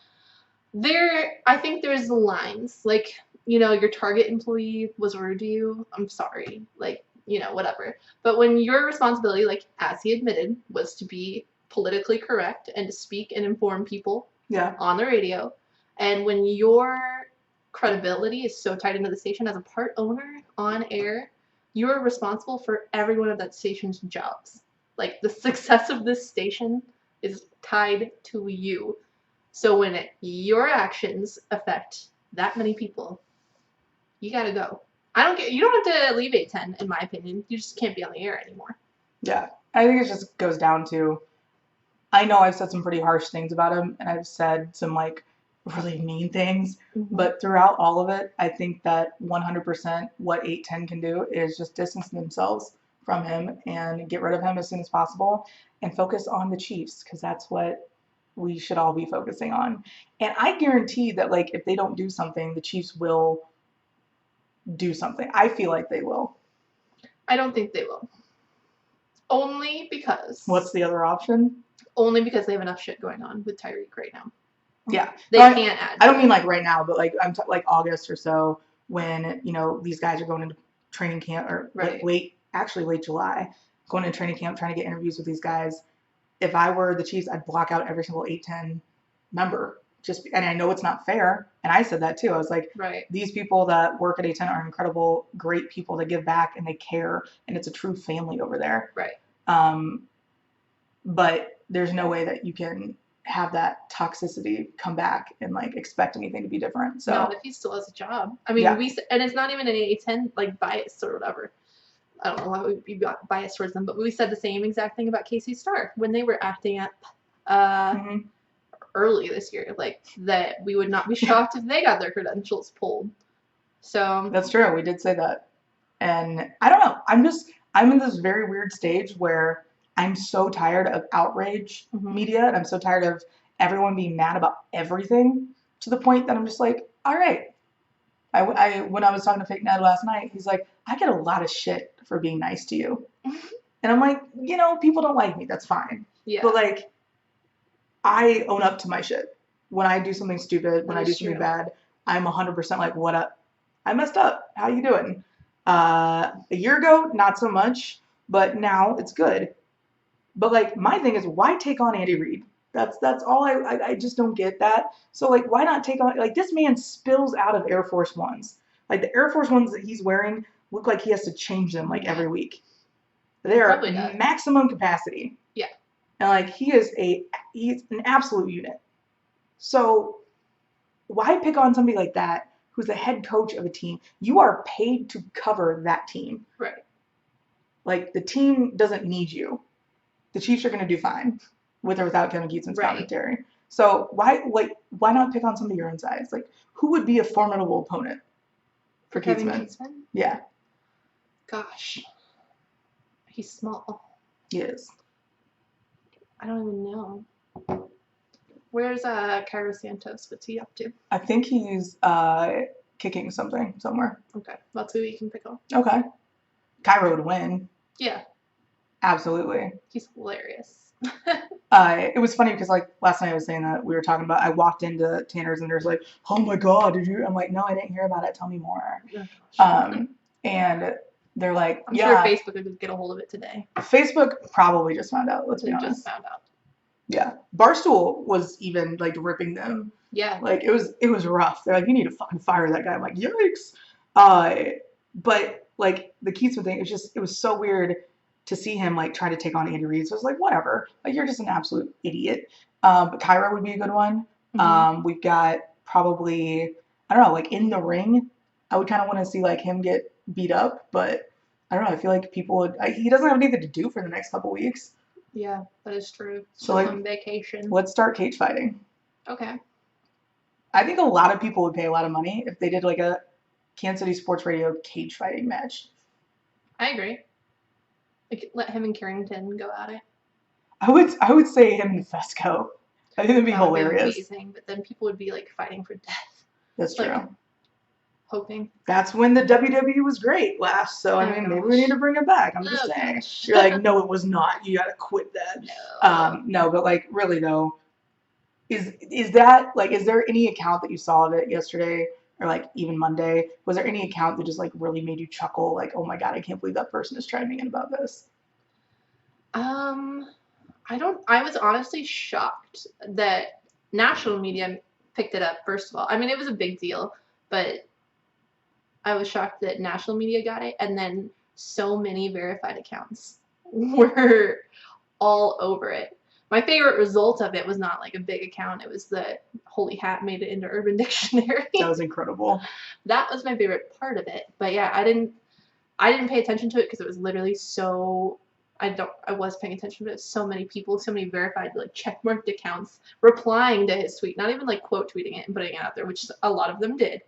I think there's lines. Like, your Target employee was rude to you. I'm sorry. Like, whatever. But when your responsibility, like, as he admitted, was to be politically correct and to speak and inform people on the radio, and when your credibility is so tied into the station as a part owner on air, you're responsible for every one of that station's jobs. Like, the success of this station is tied to you. So when your actions affect that many people, you gotta go. You don't have to leave 810, in my opinion. You just can't be on the air anymore. Yeah. I think it just goes down to, I know I've said some pretty harsh things about him, and I've said some, like, really mean things, but throughout all of it, I think that 100% what 810 can do is just distance themselves from him and get rid of him as soon as possible and focus on the Chiefs, because that's what we should all be focusing on. And I guarantee that, like, if they don't do something, the Chiefs will do something. I feel like they will. I don't think they will. Only because... What's the other option? Only because they have enough shit going on with Tyreek right now. Yeah. They can't add. I don't mean like right now, but like like August or so when, these guys are going into training camp or late July, going into training camp, trying to get interviews with these guys. If I were the Chiefs, I'd block out every single 810 member. And I know it's not fair. And I said that too. I was like, these people that work at 810 are incredible, great people that give back and they care. And it's a true family over there. Right. But there's no way that you can have that toxicity come back and like expect anything to be different. So not if he still has a job. I mean, and it's not even an 810 like bias or whatever. I don't know why we'd be biased towards them, but we said the same exact thing about KC Star when they were acting up early this year. Like, that we would not be shocked if they got their credentials pulled. So that's true. We did say that. And I don't know. I'm in this very weird stage where I'm so tired of outrage media, and I'm so tired of everyone being mad about everything, to the point that I'm just like, all right. When I was talking to Fake Ned last night, he's like, I get a lot of shit for being nice to you. And I'm like, people don't like me. That's fine. Yeah. But like, I own up to my shit. When I do something stupid, when I do something bad, I'm 100% like, what up? I messed up. How you doing? A year ago, not so much, but now it's good. But like, my thing is, why take on Andy Reid? That's all. I just don't get that. So like, why not take on, like, this man spills out of Air Force Ones. Like, the Air Force Ones that he's wearing look like he has to change them like every week. They are maximum capacity. Yeah. And like, he's an absolute unit. So why pick on somebody like that who's the head coach of a team? You are paid to cover that team. Right. Like, the team doesn't need you. The Chiefs are going to do fine with or without Kevin Keatson's commentary. So why not pick on somebody your own size? Like, who would be a formidable opponent for Kevin Keatsman? Yeah. Gosh. He's small. He is. I don't even know. Where's Cairo Santos? What's he up to? I think he's kicking something somewhere. Okay. That's who we can pick on. Okay. Cairo would win. Yeah. Absolutely. He's hilarious. It was funny because like last night I was saying that we were talking about, I walked into Tanner's and there's like, oh my God, did you? I'm like, no, I didn't hear about it. Tell me more. And they're like, I'm sure Facebook would get a hold of it today. Facebook probably just found out. Let's be honest. Just found out. Yeah. Barstool was even like ripping them. Yeah. Like it was rough. They're like, you need to fucking fire that guy. I'm like, yikes. But like the Keatsman thing, it was so weird to see him like try to take on Andy Reid. So it's like, whatever. Like you're just an absolute idiot. But Kyra would be a good one. We've got probably, I don't know, like in the ring, I would kind of want to see like him get beat up, but I don't know. I feel like people would, he doesn't have anything to do for the next couple weeks. Yeah, that is true. So like, on vacation. Let's start cage fighting. Okay. I think a lot of people would pay a lot of money if they did like a Kansas City Sports Radio cage fighting match. I agree. Like, let him and Carrington go at it. I would say him and Fesco. I think it'd be hilarious. Would be amazing, but then people would be like fighting for death. That's true. Like, hoping. That's when the WWE was great last. So I mean, maybe we need to bring it back. I'm just saying. Gosh. You're like, no, it was not. You gotta quit that. No. No, but like really though, is that like, is there any account that you saw of it yesterday or like even Monday? Was there any account that just like really made you chuckle? Like, oh my god, I can't believe that person is chiming in about this. I was honestly shocked that national media picked it up, first of all. I mean, it was a big deal, but I was shocked that national media got it, and then so many verified accounts were all over it. My favorite result of it was not like a big account. It was the Holy Hat made it into Urban Dictionary. That was incredible. That was my favorite part of it. But yeah, I didn't pay attention to it because it was literally so... I was paying attention, but it was so many people, so many verified, like, checkmarked accounts replying to his tweet. Not even, like, quote tweeting it and putting it out there, which a lot of them did.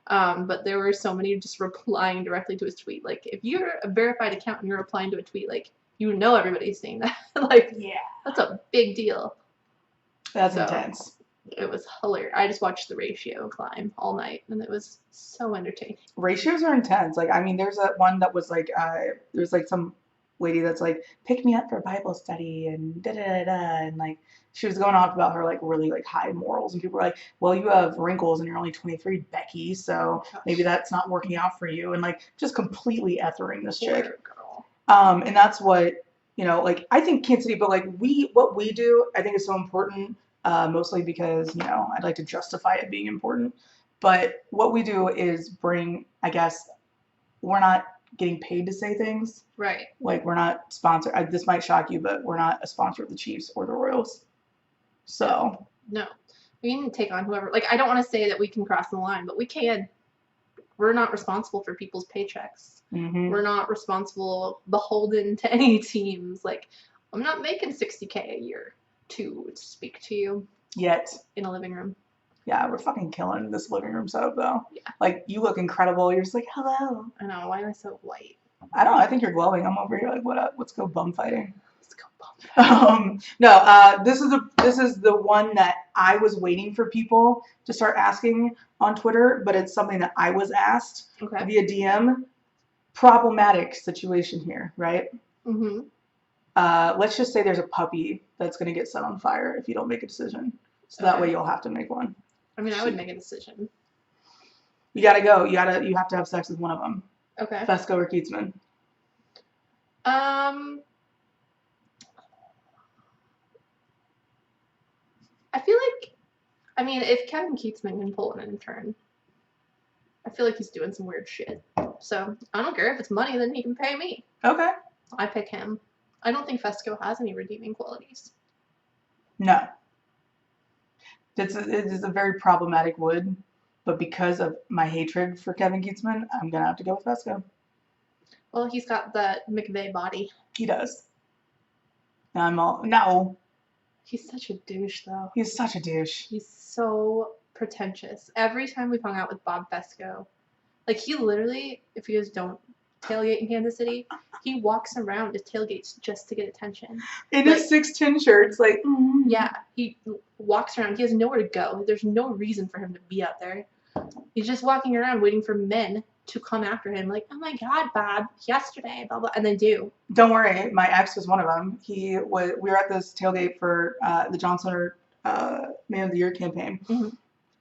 But there were so many just replying directly to his tweet. Like, if you're a verified account and you're replying to a tweet, like, you know everybody's seeing that. Like, yeah, that's a big deal. That's intense. It was hilarious. I just watched the ratio climb all night, and it was so entertaining. Ratios are intense. Like, I mean, there's that one that was, like, there's, like, some lady that's like, pick me up for Bible study and da-da-da-da, and like she was going off about her like really like high morals, and people were like, well, you have wrinkles and you're only 23, Becky, so maybe that's not working out for you, and like just completely ethering this chick. Girl. And that's what, you know, like I think Kansas City, but like what we do I think is so important, mostly because, you know, I'd like to justify it being important, but what we do is bring, I guess, we're not getting paid to say things. Right. Like, we're not sponsored. This might shock you, but we're not a sponsor of the Chiefs or the Royals. So. No. We can take on whoever. Like, I don't want to say that we can cross the line, but we can. We're not responsible for people's paychecks. Mm-hmm. We're not responsible, beholden to any teams. Like, I'm not making $60K a year to speak to you. Yet. In a living room. Yeah, we're fucking killing this living room setup, though. Yeah. Like, you look incredible. You're just like, hello. I know. Why am I so white? I don't know. I think you're glowing. I'm over here like, what up? Let's go bum fighting. Let's go bum fighting. This is the one that I was waiting for people to start asking on Twitter, but it's something that I was asked via DM. Problematic situation here, right? Mm-hmm. Let's just say there's a puppy that's going to get set on fire if you don't make a decision. So that way you'll have to make one. I mean, I would make a decision. You gotta go. You have to have sex with one of them. Okay. Fesco or Keatsman. I feel like, I mean, if Kevin Keatsman can pull an intern, I feel like he's doing some weird shit. So I don't care if it's money, then he can pay me. Okay. I pick him. I don't think Fesco has any redeeming qualities. No. It is a very problematic wood, but because of my hatred for Kevin Keatsman, I'm gonna have to go with Fesco. Well, he's got that McVeigh body. He does. No. He's such a douche, though. He's such a douche. He's so pretentious. Every time we've hung out with Bob Fesco, like, he literally, if you guys don't tailgate in Kansas City, he walks around to tailgates just to get attention. In his 6'10" shirts, like. Yeah, he walks around. He has nowhere to go. There's no reason for him to be out there. He's just walking around waiting for men to come after him. Like, oh my God, Bob, yesterday, blah, blah, and they do. Don't worry, my ex was one of them. We were at this tailgate for the John Center Man of the Year campaign,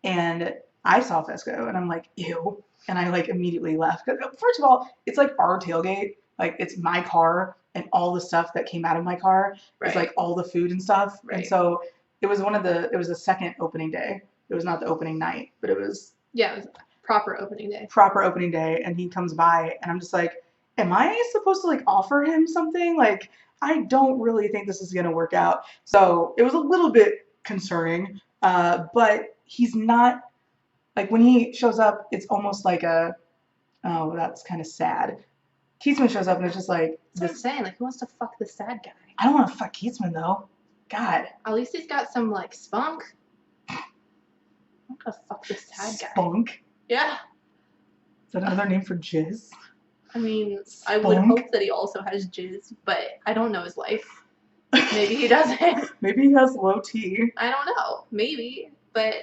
and I saw Fesco, and I'm like, ew. And I like immediately left. First of all, it's like our tailgate. like it's my car and all the stuff that came out of my car Right. is like all the food and stuff. Right. And so it was the second opening day. It was not the opening night, but it was proper opening day. Proper opening day, and he comes by, and I'm just like, am I supposed to like offer him something? Like, I don't really think this is gonna work out. So it was a little bit concerning, but he's not like when he shows up, it's almost like oh, that's kind of sad. Keatsman shows up and it's just like That's what I'm saying. Like, who wants to fuck the sad guy? I don't want to fuck Keatsman though. God. At least he's got some like spunk. I'm gonna fuck the sad guy. Spunk. Yeah. Is that another name for jizz? I mean, Spunk? I would hope that he also has jizz, but I don't know his life. Maybe he doesn't. Maybe he has low T. I don't know. Maybe. But,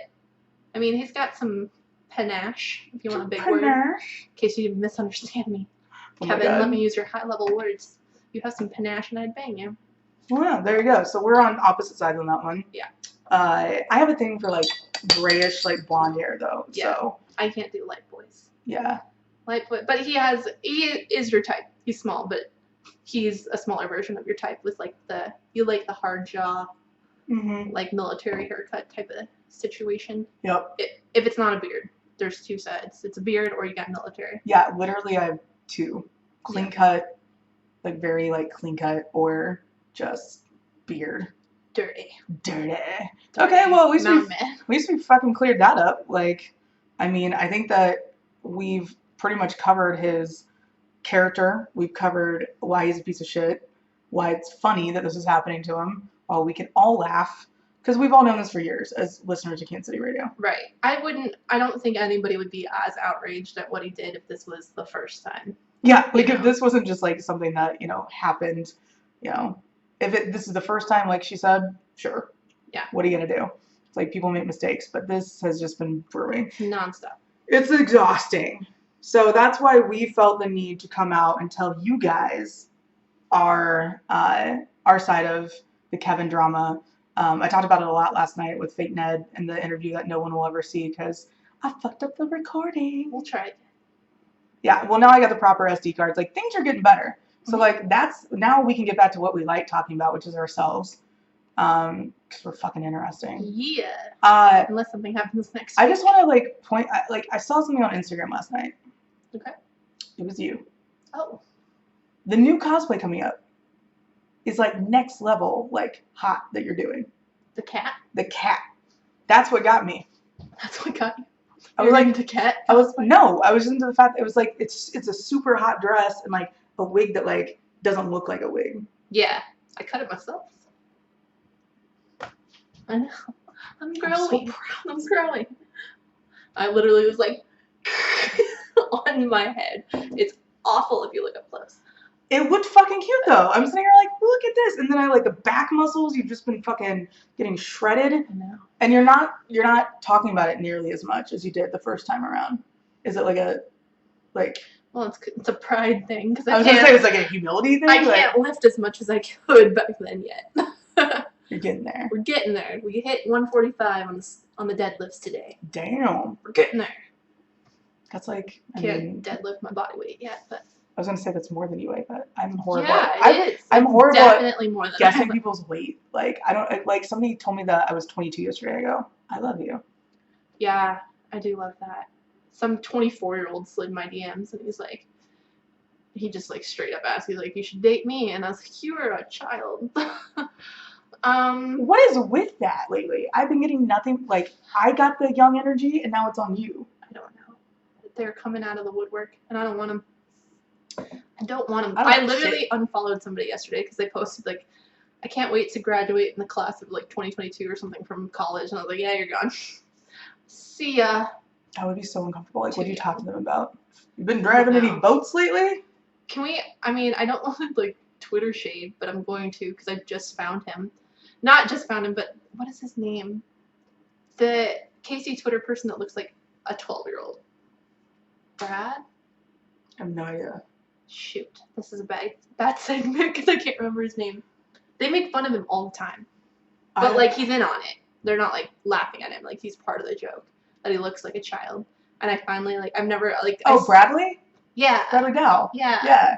I mean, he's got some panache, if you want a big word. In case you misunderstand me. Oh Kevin, let me use your high-level words. You have some panache and I'd bang you. Well, yeah, there you go. So we're on opposite sides on that one. Yeah. I have a thing for like grayish, like blonde hair though. Yeah. So I can't do light boys. yeah. Light boy, but he is your type. He's small, but he's a smaller version of your type with like you like the hard jaw, like military haircut type of situation. Yep. If it's not a beard, there's two sides. It's a beard or you got military. Yeah, literally I have two. Clean cut, like very like clean cut, or just beard. Dirty. Okay, well at least we fucking cleared that up. Like, I mean, I think that we've pretty much covered his character. We've covered why he's a piece of shit, why it's funny that this is happening to him, while we can all laugh. Because we've all known this for years as listeners of Kansas City Radio. Right. I don't think anybody would be as outraged at what he did if this was the first time. Yeah, like if this wasn't just like something that, happened, if this is the first time, like she said, sure. Yeah. What are you going to do? It's like people make mistakes, but this has just been brewing. Nonstop. It's exhausting. So that's why we felt the need to come out and tell you guys our side of the Kevin drama. I talked about it a lot last night with Fake Ned in the interview that no one will ever see because I fucked up the recording. We'll try it. Yeah, well now I got the proper SD cards. Like things are getting better. So like now we can get back to what we like talking about, which is ourselves. Because we're fucking interesting. Yeah. Unless something happens next week. I just want to like point. I saw something on Instagram last night. Okay. It was you. Oh. The new cosplay coming up is like next level, like hot that you're doing. The cat. The cat. That's what got me. That's what got you. I was like into cat. I was into the fact that it was like it's a super hot dress and like a wig that like doesn't look like a wig. Yeah, I cut it myself. I know. I'm growing. I'm growing. I literally was like on my head. It's awful if you look up close. It looked fucking cute though. I'm sitting here like, look at this, and then I like the back muscles. You've just been fucking getting shredded. I know. And you're not talking about it nearly as much as you did the first time around. Is it like? Well, it's a pride thing because I was gonna say it's like a humility thing. I can't lift as much as I could back then yet. You're getting there. We're getting there. We hit 145 on the deadlifts today. Damn. We're getting there. That's like Can't deadlift my body weight yet, but I was gonna say that's more than you weigh, but I'm horrible. Yeah, it is. I'm horrible. Definitely more than guessing people's weight. Like I don't like somebody told me that I was 22 yesterday. I go, I love you. Yeah, I do love that. Some 24-year-old slid my DMs and he just like straight up asked, he's like, you should date me, and I was like, you are a child. What is with that lately? I've been getting nothing. Like I got the young energy, and now it's on you. I don't know. They're coming out of the woodwork, and I don't want them. I literally unfollowed somebody yesterday because they posted like, I can't wait to graduate in the class of like 2022 or something from college, and I was like, yeah, you're gone. See ya. That would be so uncomfortable. Like, what do you talk to them about? You've been driving any boats lately? Can we? I mean, I don't want to like Twitter shade, but I'm going to because I just found him. Not just found him, but what is his name? The Casey Twitter person that looks like a 12-year-old. Brad? I have no idea. Shoot, this is a bad segment because I can't remember his name. They make fun of him all the time, but like he's in on it. They're not like laughing at him, like he's part of the joke that he looks like a child. And I finally I've never like. Oh, Bradley? Yeah. Bradley Dow. Yeah. Yeah.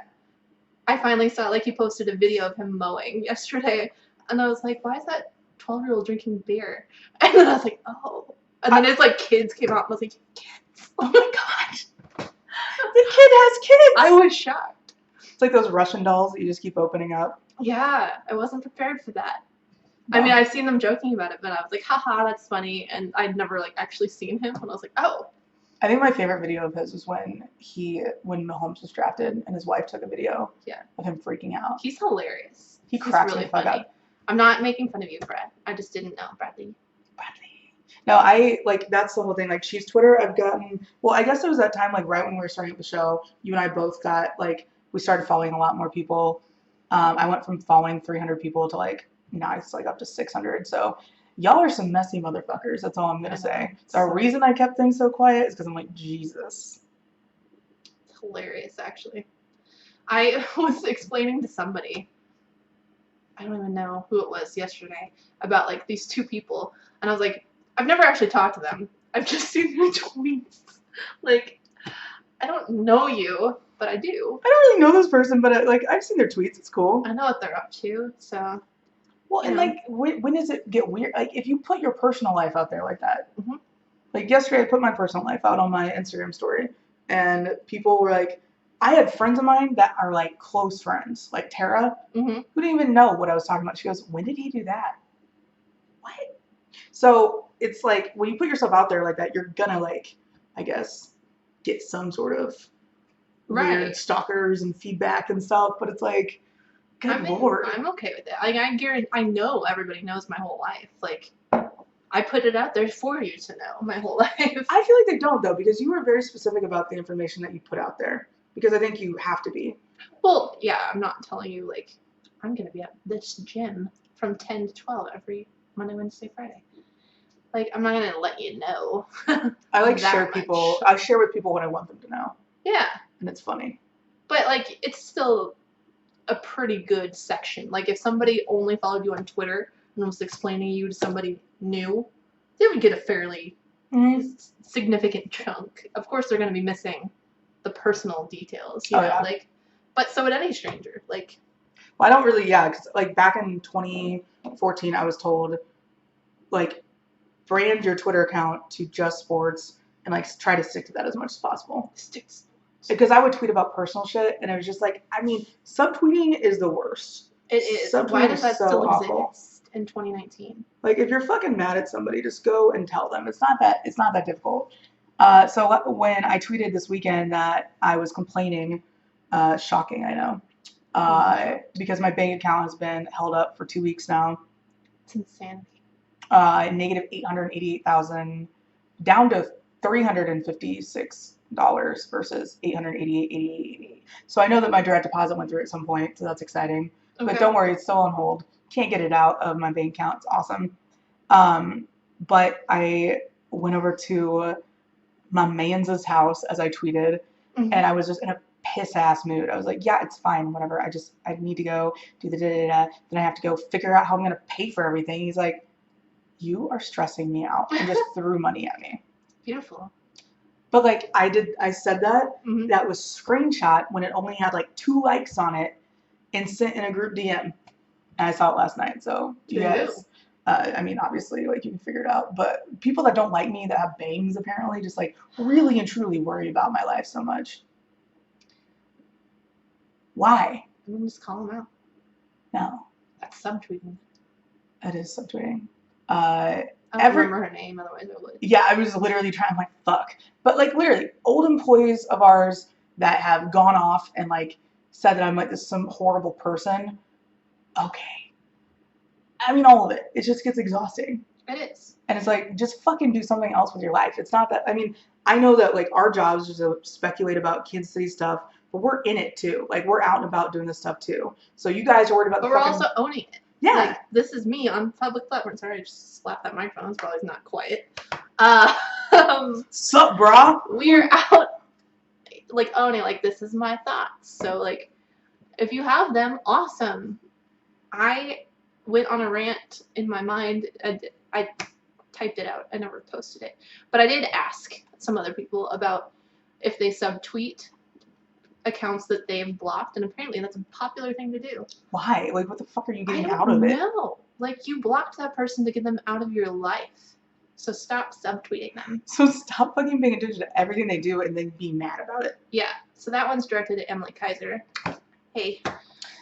I finally saw, like, he posted a video of him mowing yesterday, and I was like, why is that 12-year-old drinking beer? And then I was like, oh. And then his, like, kids came out, and I was like, kids. Oh my gosh. The kid has kids! I was shocked. It's like those Russian dolls that you just keep opening up. Yeah, I wasn't prepared for that. No. I mean, I've seen them joking about it, but I was like, haha, that's funny. And I'd never, like, actually seen him, and I was like, oh. I think my favorite video of his was when Mahomes was drafted and his wife took a video of him freaking out. He's hilarious. He cracks really me the fuck funny. up. I'm not making fun of you, Brad. I just didn't know, Bradley. No, I, like, that's the whole thing. Like, Chiefs Twitter, I've gotten, well, I guess it was that time, like, right when we were starting up the show, you and I both got, like, we started following a lot more people. I went from following 300 people to, like, now it's, like, up to 600. So, y'all are some messy motherfuckers. That's all I'm going to say. The reason I kept things so quiet is because I'm like, Jesus. It's hilarious, actually. I was explaining to somebody, I don't even know who it was yesterday, about, like, these two people. And I was like, I've never actually talked to them. I've just seen their tweets. Like, I don't know you, but I do. I don't really know this person, but, like, I've seen their tweets. It's cool. I know what they're up to, so. Well, and, like, when does it get weird? Like, if you put your personal life out there like that. Like, yesterday I put my personal life out on my Instagram story, and people were like, I had friends of mine that are, like, close friends, like Tara, who didn't even know what I was talking about. She goes, when did he do that? What? So, it's like, when you put yourself out there like that, you're gonna, like, I guess, get some sort of weird stalkers and feedback and stuff, but it's like, good lord. I'm okay with it. Like, I know everybody knows my whole life. Like, I put it out there for you to know my whole life. I feel like they don't, though, because you were very specific about the information that you put out there. Because I think you have to be. Well, yeah, I'm not telling you, like, I'm going to be at this gym from 10 to 12 every Monday, Wednesday, Friday. Like, I'm not going to let you know. I, like, share people. I share with people what I want them to know. Yeah. And it's funny. But, like, it's still a pretty good section. Like, if somebody only followed you on Twitter and was explaining you to somebody new, they would get a fairly significant chunk. Of course, they're going to be missing the personal details, you know? Yeah. Like, but so would any stranger. Like, well, I don't really, because, like, back in 2014, I was told, like, brand your Twitter account to just sports and, like, try to stick to that as much as possible. Because I would tweet about personal shit, and it was just like, I mean, subtweeting is the worst. It is. Why does that still exist in 2019? Like, if you're fucking mad at somebody, just go and tell them. It's not that difficult. So when I tweeted this weekend that I was complaining, shocking, I know, because my bank account has been held up for 2 weeks now. It's insanity. Negative $888,000, down to $356 versus $888.88. So I know that my direct deposit went through at some point, so that's exciting. Okay. But don't worry, it's still on hold. Can't get it out of my bank account. It's awesome. But I went over to my man's house, as I tweeted, and I was just in a piss ass mood. I was like, yeah, it's fine, whatever. I need to go do the da-da-da. Then I have to go figure out how I'm going to pay for everything. He's like, you are stressing me out, and just threw money at me. Beautiful. But, like, I said that, that was screenshot when it only had, like, 2 likes on it and sent in a group DM. And I saw it last night, so you guys, I mean, obviously, like, you can figure it out. But people that don't like me, that have bangs, apparently, just, like, really and truly worry about my life so much. Why? I'm going to just call them out. No. That's subtweeting. That is subtweeting. I don't remember her name, otherwise I would. Yeah, I was literally trying, I'm like, fuck. But, like, literally, old employees of ours that have gone off and, like, said that I'm, like, some horrible person. Okay. I mean, all of it. It just gets exhausting. It is. And it's like, just fucking do something else with your life. It's not that, I mean, I know that, like, our job is just to speculate about Kansas City stuff, but we're in it, too. Like, we're out and about doing this stuff, too. So you guys are worried about but we're also owning it. Yeah. Like, this is me on public platform. Sorry, I just slapped that microphone. It's probably not quiet. Sup, brah? We're out, like, owning, like, this is my thoughts. So, like, if you have them, awesome. I went on a rant in my mind. I typed it out. I never posted it. But I did ask some other people about if they subtweet accounts that they've blocked, and apparently that's a popular thing to do. Why? Like, what the fuck are you I getting don't out of it? know. Like, you blocked that person to get them out of your life. So stop subtweeting them. So stop fucking paying attention to everything they do and then be mad about it. Yeah. So that one's directed to Emily Kaiser. Hey,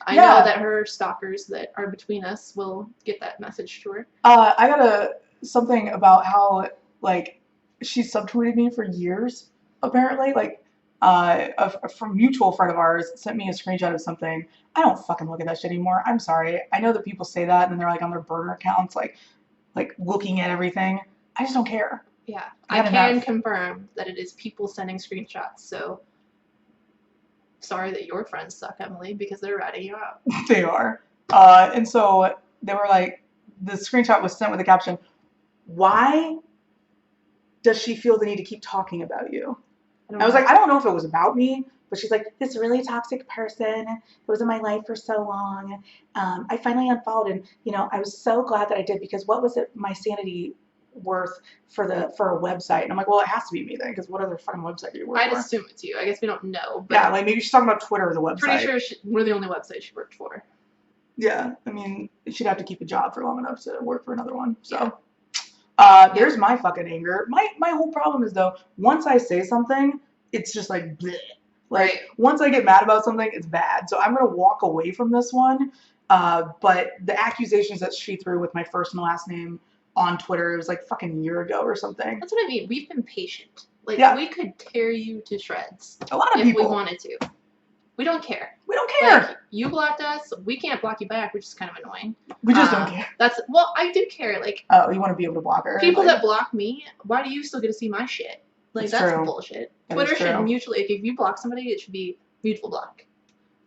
I Yeah. know that her stalkers that are between us will get that message to her. I got something about how, like, she subtweeted me for years, apparently. Like, a mutual friend of ours sent me a screenshot of something. I don't fucking look at that shit anymore. I'm sorry. I know that people say that and then they're like on their burner accounts, like looking at everything. I just don't care. Yeah. I I had can enough. confirm that it is people sending screenshots. So sorry that your friends suck, Emily, because they're ratting you out. They are. And so they were like, the screenshot was sent with the caption, "Why does she feel the need to keep talking about you?" I was like, I don't know if it was about me, but she's like, this really toxic person who was in my life for so long. I finally unfollowed, and I was so glad that I did, because what was it my sanity worth for a website? And I'm like, well, it has to be me then, because what other fucking website do you work I'd for? assume it's you. I guess we don't know. But Yeah, like maybe she's talking about Twitter or the website. pretty sure we're the only website she worked for. Yeah, I mean, she'd have to keep a job for long enough to work for another one. So. Yeah. There's my fucking anger. My whole problem is, though, once I say something, it's just like bleh. Like, Right. once I get mad about something, it's bad. So I'm gonna walk away from this one. But the accusations that she threw with my first and last name on Twitter, it was like fucking a year ago or something. That's what I mean. We've been patient. Like, Yeah. we could tear you to shreds A lot of if people. we wanted to. We don't care. We don't care. Like, you blocked us. We can't block you back, which is kind of annoying. We just don't care. Well, I do care. Like, Oh, you want to be able to block her? people like, that block me, why do you still get to see my shit? Like, That's that's true. bullshit. That Twitter is should true. mutually, like, if you block somebody, it should be mutual block.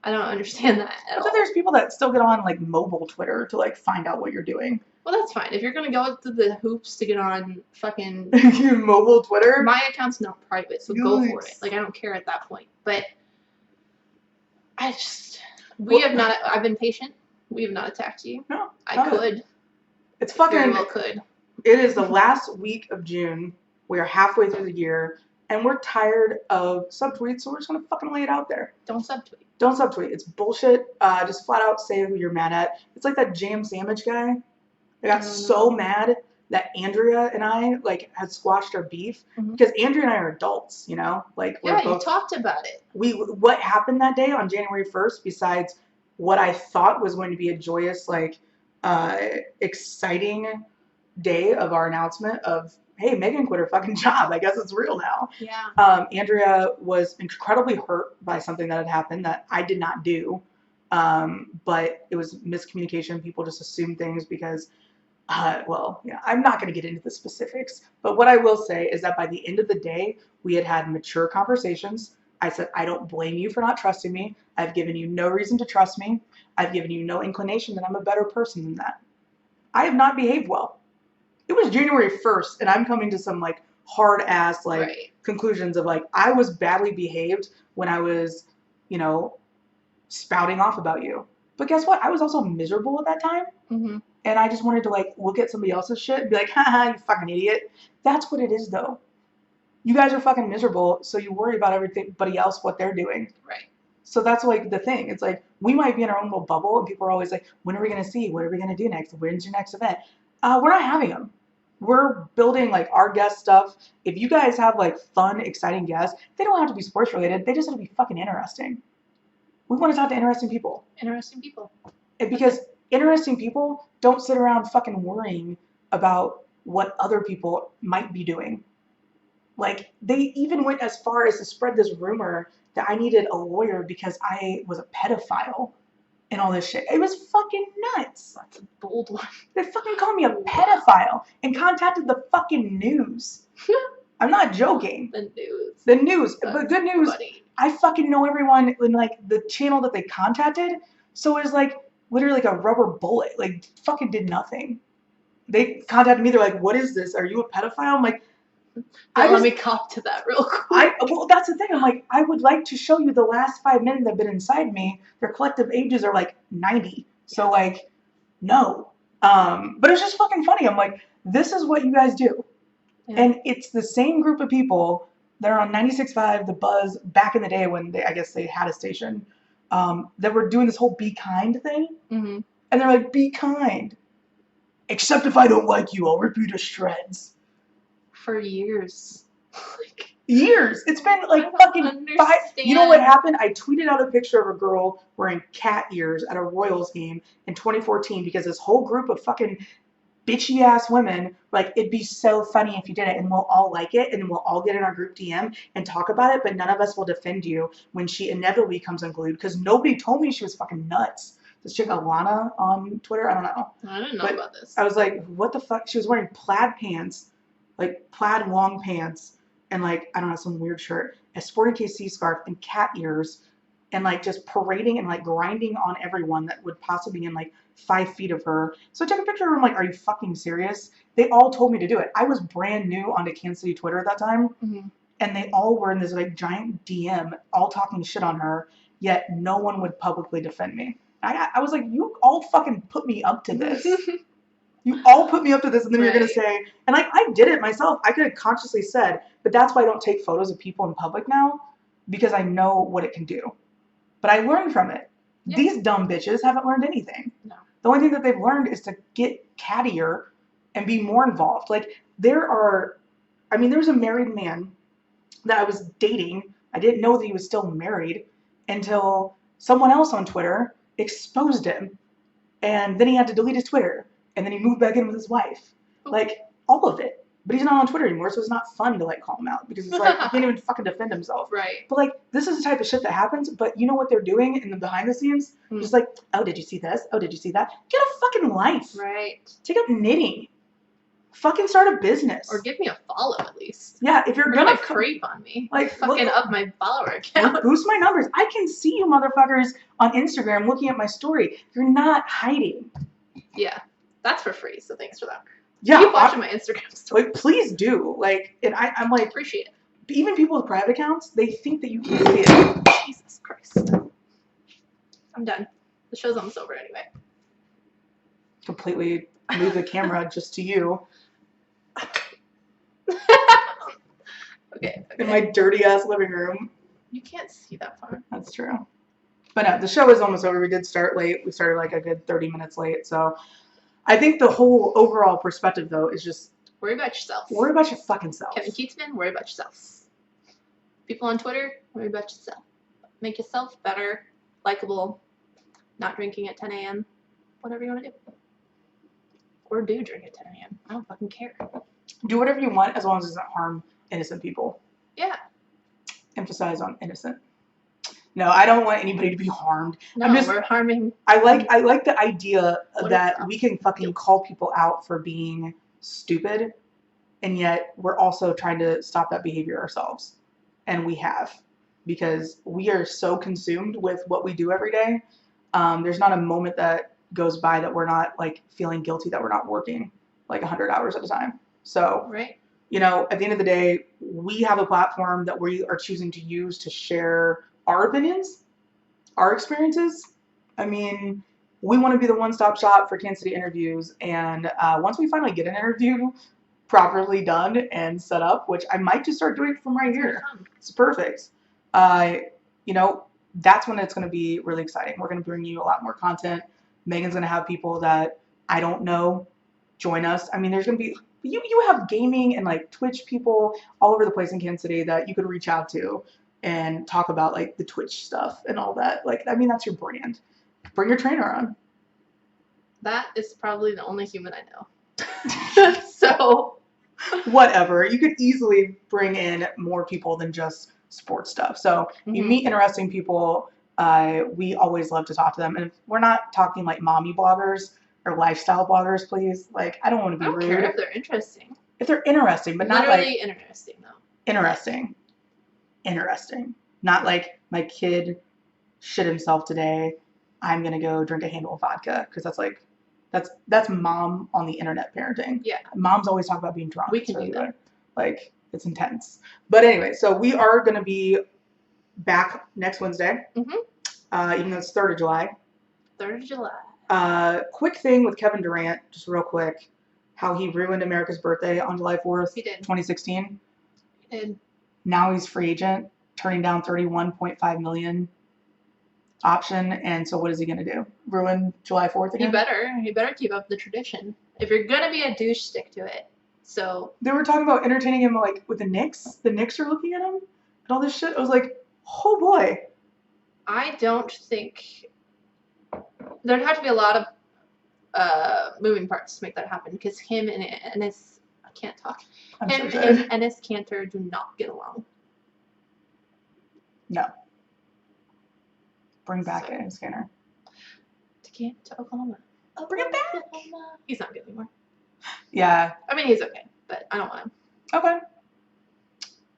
I don't understand that at But all. there's people that still get on like mobile Twitter to like find out what you're doing. Well, that's fine. If you're gonna go through the hoops to get on fucking Mobile Twitter? my account's not private, so go for it. Yikes. Like, I don't care at that point. But I've been patient. We have not attacked you. No, I not could. It's Very fucking. well could. It is the last week of June. We are halfway through the year, and we're tired of subtweets, so we're just gonna fucking lay it out there. Don't subtweet. Don't subtweet. It's bullshit. Just flat out say who you're mad at. It's like that jam sandwich guy. I got so mad that Andrea and I had squashed our beef because Andrea and I are adults, like we're Yeah, both, you talked about it. What happened that day on January 1st, besides what I thought was going to be a joyous, exciting day of our announcement of, hey, Megan quit her fucking job. I guess it's real now. Yeah. Andrea was incredibly hurt by something that had happened that I did not do. But it was miscommunication. People just assumed things because, I'm not going to get into the specifics. But what I will say is that by the end of the day, we had mature conversations. I said, I don't blame you for not trusting me. I've given you no reason to trust me. I've given you no inclination that I'm a better person than that. I have not behaved well. It was January 1st, and I'm coming to some hard ass conclusions of I was badly behaved when I was, spouting off about you. But guess what? I was also miserable at that time. Mm-hmm. And I just wanted to look at somebody else's shit and be like, haha, you fucking idiot. That's what it is, though. You guys are fucking miserable, so you worry about everybody else, what they're doing. Right. So that's the thing. It's we might be in our own little bubble, and people are always like, when are we going to see? What are we going to do next? When's your next event? We're not having them. We're building our guest stuff. If you guys have fun, exciting guests, they don't have to be sports related. They just have to be fucking interesting. We want to talk to interesting people. Interesting people. Because interesting people don't sit around fucking worrying about what other people might be doing. They even went as far as to spread this rumor that I needed a lawyer because I was a pedophile and all this shit. It was fucking nuts. That's a bold one. They fucking called me a pedophile and contacted the fucking news. I'm not joking. The news. The news. That's But good news, funny. I fucking know everyone in the channel that they contacted. So it was literally a rubber bullet. Fucking did nothing. They contacted me. They're like, what is this? Are you a pedophile? I'm like, let me cop to that real quick. Well, that's the thing. I'm like, I would like to show you the last 5 minutes that have been inside me. Their collective ages are 90. So no. But it's just fucking funny. I'm like, this is what you guys do. Yeah. And it's the same group of people they're on 96.5, The Buzz, back in the day when I guess they had a station, that were doing this whole be kind thing. Mm-hmm. And they're like, be kind. Except if I don't like you, I'll rip you to shreds. For years. Years. It's been like fucking 5. You know what happened? I tweeted out a picture of a girl wearing cat ears at a Royals game in 2014 because this whole group of fucking bitchy ass women, like, it'd be so funny if you did it and we'll all like it and we'll all get in our group DM and talk about it, but none of us will defend you when she inevitably comes unglued because nobody told me she was fucking nuts. This chick Alana on Twitter, I don't know. I didn't know about this. I was like, what the fuck? She was wearing plaid pants, like plaid long pants, and like, I don't know, some weird shirt, a Sporting KC scarf, and cat ears, and like just parading and like grinding on everyone that would possibly be in like 5 feet of her. So I took a picture of her. I'm like, are you fucking serious? They all told me to do it. I was brand new onto Kansas City Twitter at that time, and they all were in this like giant DM, all talking shit on her, yet no one would publicly defend me. I was like, you all fucking put me up to this. You all put me up to this, and then you're going to say, and like, I did it myself. I could have consciously said, but that's why I don't take photos of people in public now, because I know what it can do. But I learned from it. Yeah. These dumb bitches haven't learned anything. No. The only thing that they've learned is to get cattier and be more involved. Like, there's a married man that I was dating. I didn't know that he was still married until someone else on Twitter exposed him, and then he had to delete his Twitter, and then he moved back in with his wife. Like, all of it. But he's not on Twitter anymore, so it's not fun to like call him out because it's like he can't even fucking defend himself. Right. But like, this is the type of shit that happens. But you know what they're doing in the behind the scenes? Just like, oh, did you see this? Oh, did you see that? Get a fucking life. Right. Take up knitting. Fucking start a business. Or give me a follow at least. Yeah, if you're gonna creep on me, like fucking up my follower account. Boost my numbers. I can see you motherfuckers on Instagram looking at my story. You're not hiding. Yeah, that's for free. So thanks for that. Yeah, keep watching my Instagram story. Like, please do. Like, and I'm like, appreciate it. Even people with private accounts, they think that you can see it. Jesus Christ. I'm done. The show's almost over anyway. Completely move the camera just to you. Okay. In my dirty ass living room. You can't see that far. That's true. But no, the show is almost over. We did start late. We started like a good 30 minutes late. So I think the whole overall perspective, though, is just worry about yourself. Worry about your fucking self. Kevin Keatsman, worry about yourself. People on Twitter, worry about yourself. Make yourself better, likable, not drinking at 10 a.m., whatever you want to do. Or do drink at 10 a.m. I don't fucking care. Do whatever you want as long as it doesn't harm innocent people. Yeah. Emphasize on innocent. No, I don't want anybody to be harmed. No, we're harming. I like the idea that we can fucking call people out for being stupid, and yet we're also trying to stop that behavior ourselves. And we have, because we are so consumed with what we do every day. There's not a moment that goes by that we're not like feeling guilty that we're not working like 100 hours at a time. So, right. You know, at the end of the day, we have a platform that we are choosing to use to share our opinions, our experiences. I mean, we want to be the one-stop shop for Kansas City interviews. And once we finally get an interview properly done and set up, which I might just start doing from right here. It's perfect. You know, that's when it's going to be really exciting. We're going to bring you a lot more content. Megan's going to have people that I don't know join us. I mean, there's going to be, you have gaming and like Twitch people all over the place in Kansas City that you could reach out to and talk about like the Twitch stuff and all that. Like, I mean, that's your brand. Bring your trainer on. That is probably the only human I know. So whatever. You could easily bring in more people than just sports stuff. So you meet interesting people. We always love to talk to them. And if we're not talking like mommy bloggers or lifestyle bloggers, please. Like, I don't want to be rude. I don't care if they're interesting. If they're interesting, but not like... Literally interesting, though. Interesting. Not like, my kid shit himself today. I'm going to go drink a handle of vodka. Because that's like... That's mom on the internet parenting. Yeah. Moms always talk about being drunk. We can do that. Like, it's intense. But anyway, so we are going to be back next Wednesday. Even though it's 3rd of July. 3rd of July. Quick thing with Kevin Durant, just real quick, how he ruined America's birthday on July 4th, he did. 2016. He did. Now he's free agent, turning down $31.5 million option. And so what is he going to do? Ruin July 4th again? He better keep up the tradition. If you're going to be a douche, stick to it. So they were talking about entertaining him like with the Knicks. The Knicks are looking at him and all this shit. I was like, oh boy. I don't think there'd have to be a lot of moving parts to make that happen because him and Ennis, I can't talk. Him and Ennis Cantor do not get along. No. Bring back Ennis Cantor. To Oklahoma. Bring him back. Oklahoma. He's not good anymore. Yeah. I mean, he's okay, but I don't want him. Okay.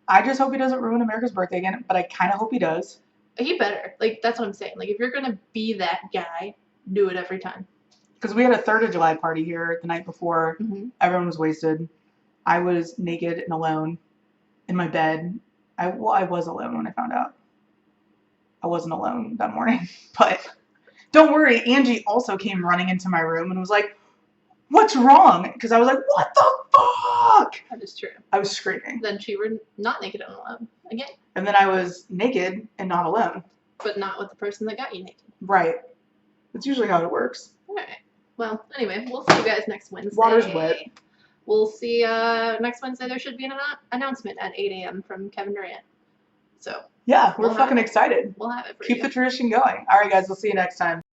I just hope he doesn't ruin America's birthday again, but I kind of hope he does. He better. Like, that's what I'm saying. Like, if you're going to be that guy, do it every time. Because we had a 3rd of July party here the night before. Mm-hmm. Everyone was wasted. I was naked and alone in my bed. I was alone when I found out. I wasn't alone that morning. But don't worry, Angie also came running into my room and was like, what's wrong? Because I was like, what the fuck? That is true. I was screaming. Then you were not naked and alone again. And then I was naked and not alone. But not with the person that got you naked. Right. That's usually how it works. All right. Well, anyway, we'll see you guys next Wednesday. Water's wet. We'll see next Wednesday. There should be an announcement at 8 a.m. from Kevin Durant. So. Yeah, we're fucking excited. We'll have it for you. Keep the tradition going. All right, guys. We'll see you next time.